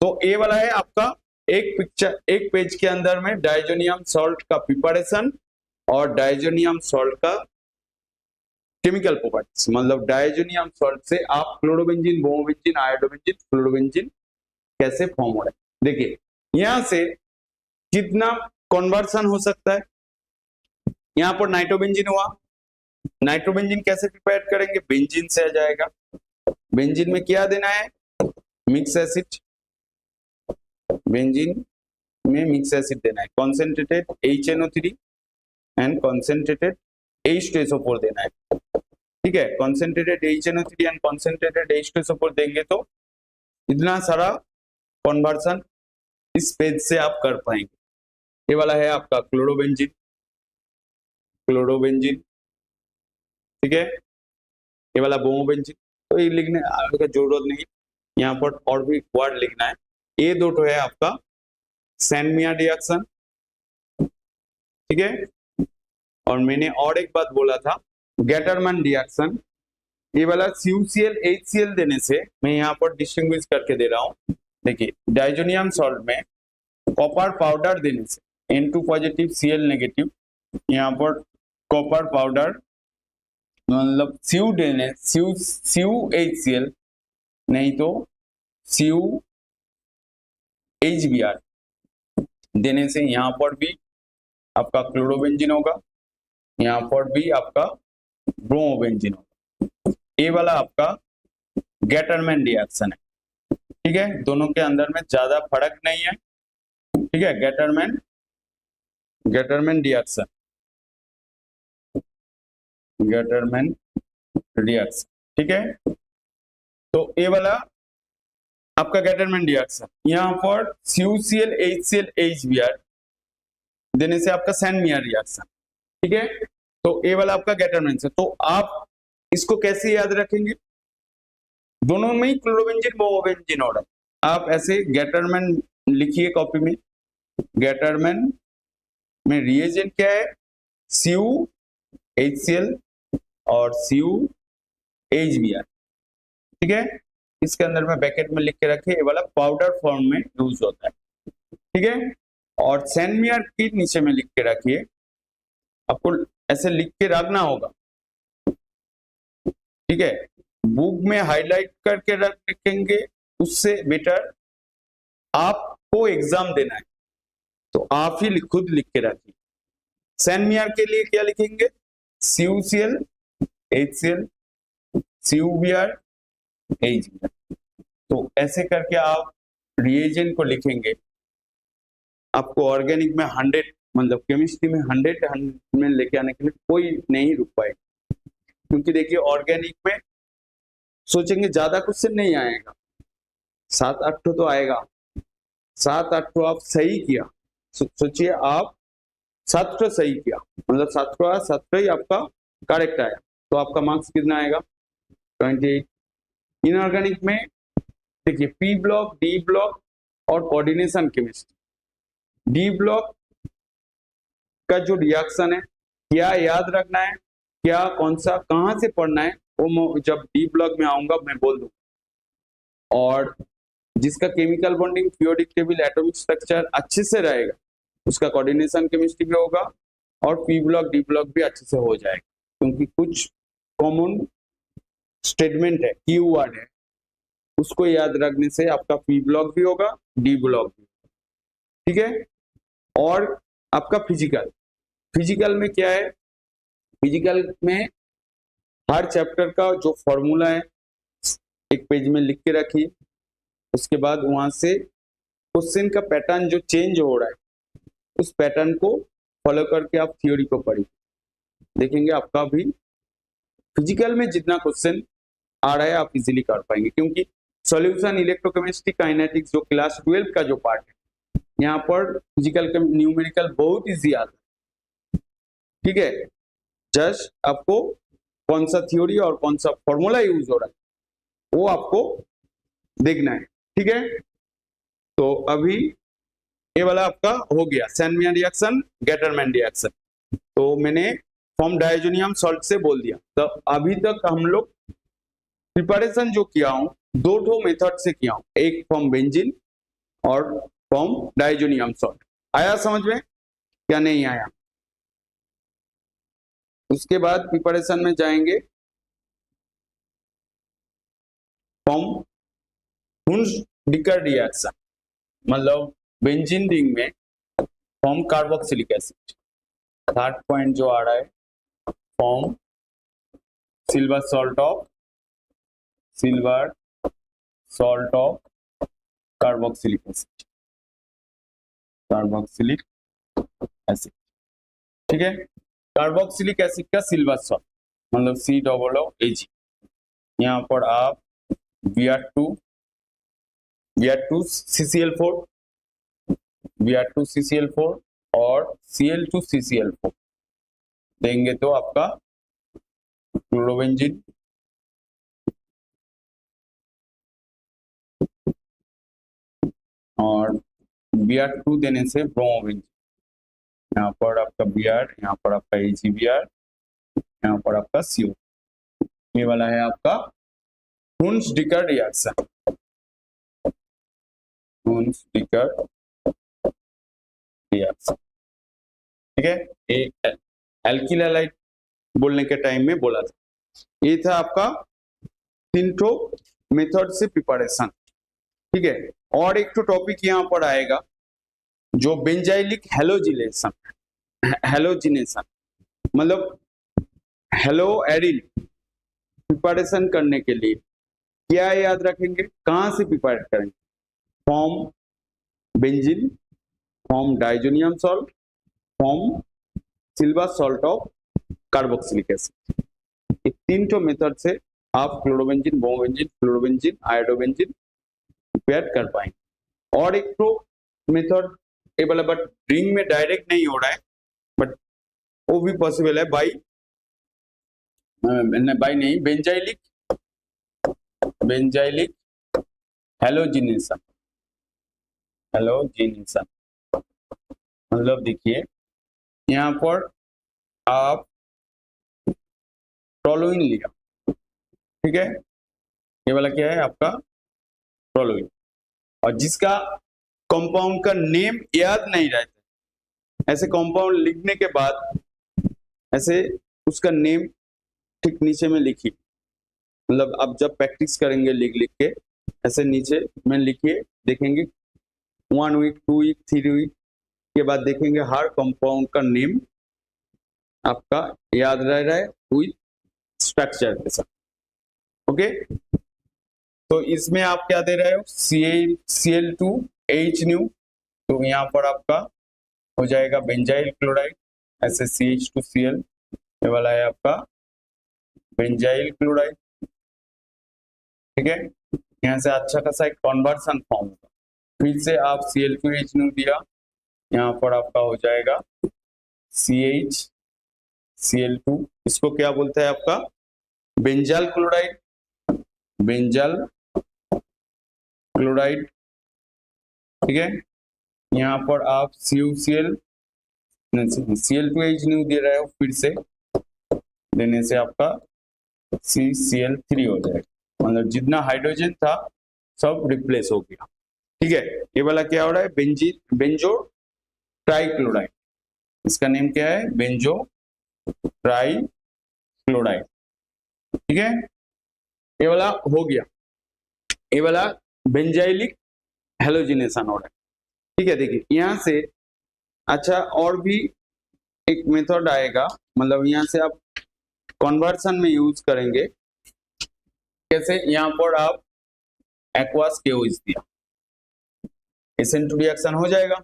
तो ये वाला है आपका एक पिक्चर, एक पेज के अंदर में डाइजोनियम सॉल्ट का प्रिपरेशन और डाइजोनियम सॉल्ट का केमिकल प्रॉपर्टीज, मतलब डाइजोनियम सॉल्ट से आप क्लोरोबेंजीन, ब्रोमोबेंजीन, आयोडोबेंजीन, फ्लोरोबेंजीन कैसे फॉर्म हो रहा है। देखिए यहां से कितना कन्वर्सन हो सकता है। यहाँ पर नाइट्रोबेंजीन हुआ, नाइट्रोबेंजीन कैसे प्रिपेयर करेंगे, बेंजीन से आ जाएगा। बेंजीन में क्या देना है, मिक्स एसिड, बेंजीन में मिक्स एसिड देना है, concentrated HNO3 and concentrated H2SO4 देना है, ठीक है। Concentrated HNO3 and concentrated H2SO4 देंगे तो इतना सारा कन्वर्सन इस पेज से आप कर पाएंगे। ये वाला है आपका क्लोरोबेंजीन, क्लोरोबेंजीन, ठीक है। ये वाला ब्रोमोबेंजीन, तो ये लिखने का जरूरत नहीं, यहाँ पर और भी वर्ड लिखना है। ये दो तो है आपका सैंडमियर रिएक्शन, ठीक है। और मैंने और एक बात बोला था, गेटरमैन रिएक्शन। ये वाला CuCl HCl देने से मैं यहाँ पर डिस्टिंग्विश करके दे रहा हूँ। देखिए डाइजोनियम सॉल्ट में कॉपर पाउडर देने से N2 पॉजिटिव Cl नेगेटिव, यहाँ पर कॉपर पाउडर मतलब Cu देने CuHCl नहीं तो CuHBr देने से यहाँ पर भी आपका क्लोरोबेंजीन होगा, यहाँ पर भी आपका ब्रोमोबेंजीन होगा। ये वाला आपका गेटरमैन रिएक्शन है, ठीक है। दोनों के अंदर में ज्यादा फर्क नहीं है, ठीक है। गेटरमैन रिएक्शन, गेटरमैन रिएक्शन, ठीक है। तो ये वाला आपका गेटरमैन रिएक्शन, यहाँ पर CuCl HCl HBr देने से आपका सैंडमियर रिएक्शन, ठीक है। तो ये वाला आपका गेटरमैन से, तो आप इसको कैसे याद रखेंगे, दोनों में ही क्लोरोबेंजीन ब्रोमोबेंजीन हो रहा है, आप ऐसे गेटरमैन लिखिए कॉपी में। गेटरमैन में रिएजेंट क्या है, CuHCl और CuHBr, ठीक है। इसके अंदर में ब्रैकेट में लिख के रखिए, ये वाला पाउडर फॉर्म में यूज होता है, ठीक है। और सैंडमियर की नीचे में लिख के रखिए, आपको ऐसे लिख के रखना होगा, ठीक है। बुक में हाईलाइट करके रखेंगे, उससे बेटर आपको एग्जाम देना है तो आप ही खुद लिख के रखिए। सैंडमियर के लिए क्या लिखेंगे, CuCl HCl CuBr HBr, तो ऐसे करके आप रिएजेंट को लिखेंगे, आपको ऑर्गेनिक में 100 मतलब केमिस्ट्री में 100 में लेके आने के लिए कोई नहीं रुक पाएगा, क्योंकि देखिए ऑर्गेनिक में सोचेंगे ज्यादा क्वेश्चन नहीं आएगा, 7-8 तो आएगा, 7-8 आप सही किया, सोचिए आप 7 सही किया, मतलब 7 ही आपका करेक्ट आया, तो आपका मार्क्स कितना आएगा 28। इनऑर्गेनिक में देखिए पी ब्लॉक, डी ब्लॉक और कोऑर्डिनेशन केमिस्ट्री। डी ब्लॉक का जो रिएक्शन है, क्या याद रखना है, क्या कौन सा कहां से पढ़ना है, वो जब डी ब्लॉक में आऊंगा मैं बोल दूंगा। और जिसका chemical bonding, periodic table, atomic structure अच्छे से रहेगा उसका कोऑर्डिनेशन केमिस्ट्री भी होगा, और पी ब्लॉक डी ब्लॉक भी अच्छे से हो जाएगा, क्योंकि कुछ कॉमन स्टेटमेंट है, कीवर्ड है, उसको याद रखने से आपका पी ब्लॉक भी होगा, डी ब्लॉक भी, ठीक है। और आपका फिजिकल में क्या है, फिजिकल में हर चैप्टर का जो फॉर्मूला है एक पेज में लिख के रखिए, उसके बाद वहां से क्वेश्चन का पैटर्न जो चेंज हो रहा है उस पैटर्न को फॉलो करके आप थ्योरी को पढ़िए, देखेंगे आपका भी फिजिकल में जितना क्वेश्चन आ रहा है आप इजीली कर पाएंगे, क्योंकि सॉल्यूशन, इलेक्ट्रोकेमिस्ट्री, काइनेटिक्स जो क्लास 12 का जो पार्ट है यहाँ पर फिजिकल का न्यूमेरिकल बहुत इजी आता है, ठीक है। जस्ट आपको कौन सा थ्योरी और कौन सा फॉर्मूला यूज हो रहा है वो आपको देखना है, ठीक है। तो अभी ये वाला आपका हो गया, सैनमियन रिएक्शन, गेटरमैन रिएक्शन, तो मैंने फॉर्म डायजोनियम सॉल्ट से बोल दिया। तो अभी तक हम लोग प्रिपरेशन जो किया हूं 2 मेथड से किया हूं, एक फॉर्म बेंजीन और फॉर्म डायजोनियम सॉल्ट। आया समझ में, क्या नहीं आया? उसके बाद प्रिपरेशन में जाएंगे फॉर्म हुंस-डिकर रिएक्शन, मतलब बेंजीन रिंग में form carboxylic acid. Third point जो आ रहा है form silver salt of carboxylic acid, ठीक है। कार्बोक्सिलिक एसिड का सिल्वर सॉल्ट मतलब COOAG। यहाँ पर आप Br2 CCl4 और Cl2CCl4 देंगे तो आपका क्लोरोबेंजीन, और Br2 देने से ब्रोमोबेंजीन। यहाँ पर आपका Br, यहाँ पर आपका AgBr, यहाँ पर आपका CO। ये वाला है आपका हुंस-डिकर रिएक्शन, ठीक है। एक एल्किल हैलाइड बोलने के टाइम में बोला था। ये था आपका 3 मेथड से प्रिपरेशन, ठीक है। और एक तो टॉपिक यहाँ पर आएगा जो बेंजाइलिक हेलोजिनेशन, मतलब हेलो एरिन प्रिपरेशन करने के लिए क्या याद रखेंगे, कहां से प्रिपेयर करेंगे, form benzene, form diazonium salt, form silver salt of carboxylic acid. ये 3 मेथड से आप chlorobenzene, bromobenzene, fluorobenzene, iodobenzene prepare कर पाएंगे। और एक तो मेथड ये वाला बट रिंग में डायरेक्ट नहीं हो रहा है, बट वो भी पॉसिबल है बाई नहीं, बेंजाइलिक हेलोजिनेशन। मतलब देखिए यहाँ पर आप टोलुइन लिया, ठीक है, ये वाला क्या है आपका टोलुइन, और जिसका कंपाउंड का नेम याद नहीं रहता, ऐसे कंपाउंड लिखने के बाद ऐसे उसका नेम ठीक नीचे में लिखिए, मतलब अब जब प्रैक्टिस करेंगे लिख के ऐसे नीचे में लिखिए, देखेंगे 1 वीक 2 वीक 3 वीक के बाद देखेंगे हर कंपाउंड का नेम आपका याद रह रहा है विथ स्ट्रक्चर के साथ, ओके। तो इसमें आप क्या दे रहे हो, Cl2H न्यू, तो यहाँ पर आपका हो जाएगा बेंजाइल क्लोराइड, ऐसे CH2Cl, ये वाला है आपका बेंजाइल क्लोराइड। ठीक है, यहाँ से अच्छा खासा एक कन्वर्सन फॉर्म होगा। फिर से आप Cl2H दिया, यहाँ पर आपका हो जाएगा CH Cl2, इसको क्या बोलते हैं आपका बेंजाल क्लोराइड, बेंजाल क्लोराइड। ठीक है, यहाँ पर आप CuCl Cl2H दे रहे हो, फिर से देने से आपका CCl3 हो जाएगा, मतलब जितना हाइड्रोजन था सब रिप्लेस हो गया। ठीक है, ये वाला क्या हो रहा है बेंजो ट्राइक्लोराइड, इसका नेम क्या है बेंजो ट्राइक्लोराइड। ठीक है, ये वाला हो गया, ये वाला बेंजाइलिक हेलोजिनेशन हो रहा है। ठीक है, देखिए यहाँ से अच्छा और भी एक मेथड आएगा, मतलब यहाँ से आप कन्वर्सन में यूज करेंगे। कैसे, यहाँ पर आप एक्वास KOH दिया, SN2 रिएक्शन हो जाएगा,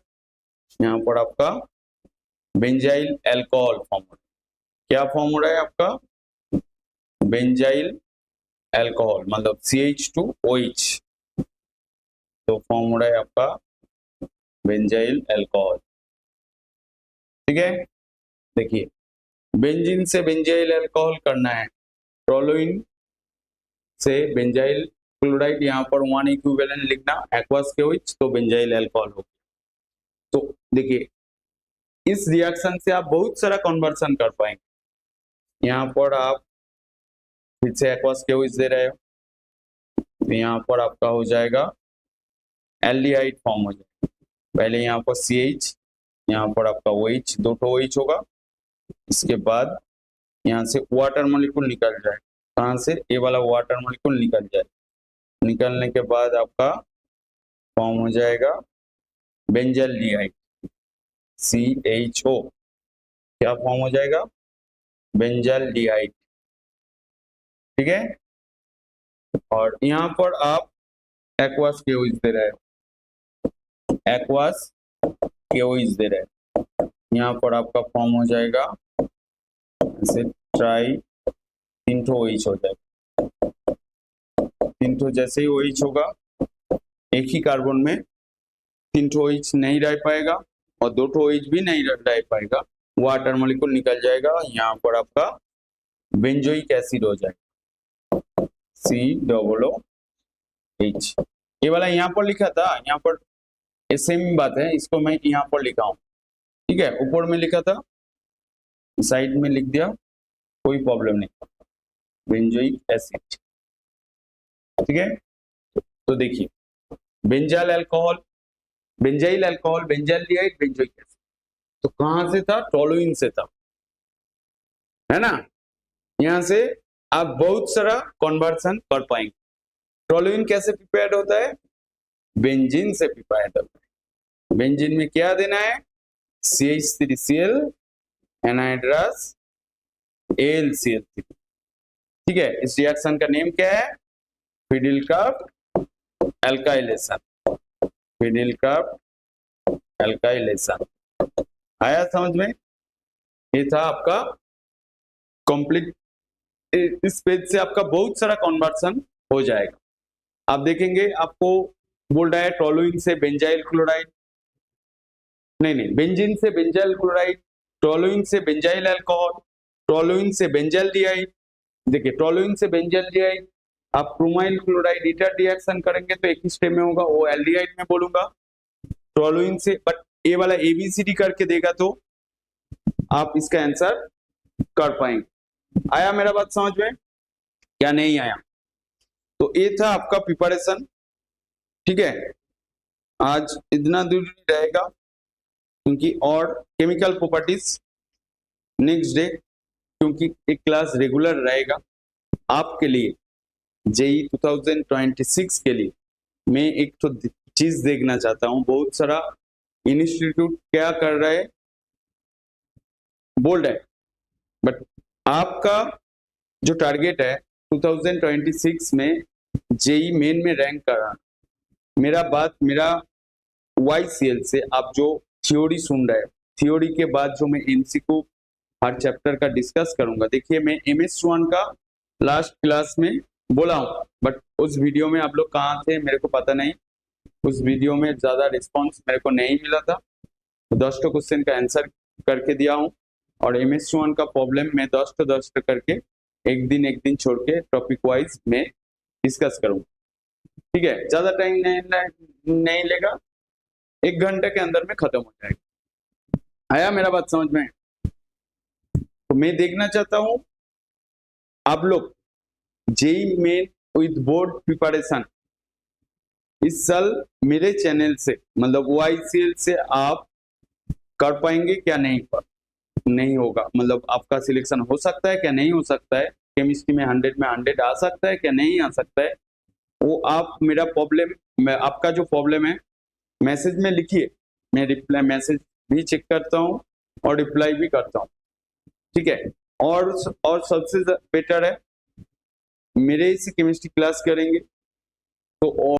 यहाँ पर आपका बेंजाइल अल्कोहल फॉर्म हो रहा है। क्या फॉर्म हो रहा है आपका बेंजाइल अल्कोहल, मतलब CH2OH, तो फॉर्म हो रहा है आपका बेंजाइल अल्कोहल। ठीक है, देखिए बेंजीन से बेंजाइल अल्कोहल करना है, टोलुइन से बेंजाइल क्लोराइड, यहाँ पर 1 इक्विवेलेंट लिखना, एक्वास KOH, तो बेंजाइल अल्कोहल हो गया। तो देखिए इस रिएक्शन से आप बहुत सारा कन्वर्सन कर पाएंगे। यहाँ पर आप फिर से एक्वास KOH दे रहे हो, तो यहाँ पर आपका हो जाएगा एल्डिहाइड फॉर्म हो जाएगा। पहले यहाँ पर CH, यहाँ पर आपका OH, दो ठो OH होगा, इसके बाद यहाँ से वाटर मॉलिक्यूल निकल जाए, कहाँ से, ये वाला वाटर मॉलिक्यूल निकल जाए, निकलने के बाद आपका फॉर्म हो जाएगा बेंजाल्डिहाइड CHO, क्या फॉर्म हो जाएगा बेंजाल्डिहाइड। ठीक है, और यहाँ पर आप एक्वास KOH दे रहे हो, एक्वास KOH दे रहे हो, यहाँ पर आपका फॉर्म हो जाएगा ऐसे ट्राई, 3 ठो OH हो जाएगा, 3 ठो जैसे ही OH होगा, एक ही कार्बन में 3 ठो OH नहीं रह पाएगा और 2 ठो OH भी नहीं रह पाएगा, वाटर मॉलिक्यूल निकल जाएगा, यहाँ पर आपका बेंजोइक एसिड हो जाएगा COOH। ये वाला यहाँ पर लिखा था, यहाँ पर सेम बात है, इसको मैं यहाँ पर लिखा हूँ। ठीक है, ऊपर में लिखा था, साइड में लिख दिया, कोई प्रॉब्लम नहीं, बेंजोइक एसिड। ठीक है, तो देखिए benzyl alcohol, benzaldehyde, benzoic acid, तो कहां से था, टोलुइन से था, है ना। यहां से आप बहुत सारा कन्वर्सन कर पाएंगे। टोलुइन कैसे प्रिपेयर्ड होता है, बेंजीन से प्रिपेयर्ड होता है। बेंजीन में क्या देना है, CH3Cl एनहाइड्रस AlCl3। ठीक है, इस रिएक्शन का नेम क्या है, फिडिलकार्प एल्काइलेशन, फिडिलकार्प एल्काइलेशन। आया समझ में, ये था आपका कंप्लीट। इस पेज से आपका बहुत सारा कन्वर्सन हो जाएगा। आप देखेंगे आपको बोल रहा है टोलुइन से बेंजाइल क्लोराइड, नहीं बेंजीन से बेंजाइल क्लोराइड, टोलुइन से बेंजाइल अल्कोहल, टोलुइन से बेंजाल्डिहाइड। देखिए टोलुइन से बेंजाल्डिहाइड, आप क्रोमाइल क्लोराइड ईटर रिएक्शन करेंगे तो एक ही स्टेप में होगा, वो एल्डिहाइड में बोलूंगा। टोलुइन से, बट ये वाला ABCD करके देगा तो आप इसका आंसर कर पाएंगे। आया मेरा बात समझ में या नहीं आया? तो ये था आपका प्रिपरेशन। ठीक है, आज इतना दूर रहेगा क्योंकि और केमिकल प्रॉपर्टीज नेक्स्ट डे, क्योंकि एक क्लास रेगुलर रहेगा आपके लिए। JEE 2026 के लिए मैं एक तो चीज देखना चाहता हूं, बहुत सारा इंस्टीट्यूट क्या कर रहा है बोल रहा है, बट आपका जो टारगेट है 2026 में JEE मेन में रैंक कराना। मेरा YCL से आप जो थ्योरी सुन रहे हैं, थ्योरी के बाद जो मैं एमसीक्यू हर चैप्टर का डिस्कस करूंगा। देखिए मैं MS1 का लास्ट क्लास में बोला हूँ, बट उस वीडियो में आप लोग कहाँ थे मेरे को पता नहीं। उस वीडियो में ज्यादा रिस्पॉन्स मेरे को नहीं मिला था, 10 क्वेश्चन का आंसर करके दिया हूँ और MS1 का प्रॉब्लम मैं 10 करके एक दिन छोड़ के टॉपिक वाइज में डिस्कस करूंगा। ठीक है, ज्यादा टाइम नहीं लेगा, 1 घंटे के अंदर में खत्म हो जाएगा। आया मेरा बात समझ में? तो मैं देखना चाहता हूं आप लोग JEE main with board preparation इस साल मेरे चैनल से मतलब YCL से आप कर पाएंगे क्या? नहीं होगा, मतलब आपका सिलेक्शन हो सकता है क्या? नहीं हो सकता है। केमिस्ट्री में 100 में 100 आ सकता है क्या? नहीं आ सकता है। वो आप मेरा प्रॉब्लम, आपका जो प्रॉब्लम है मैसेज में लिखिए, मैं रिप्लाई मैसेज भी चेक करता हूँ और रिप्लाई भी करता हूँ। ठीक है, और सबसे बेटर है मेरे से केमिस्ट्री क्लास करेंगे तो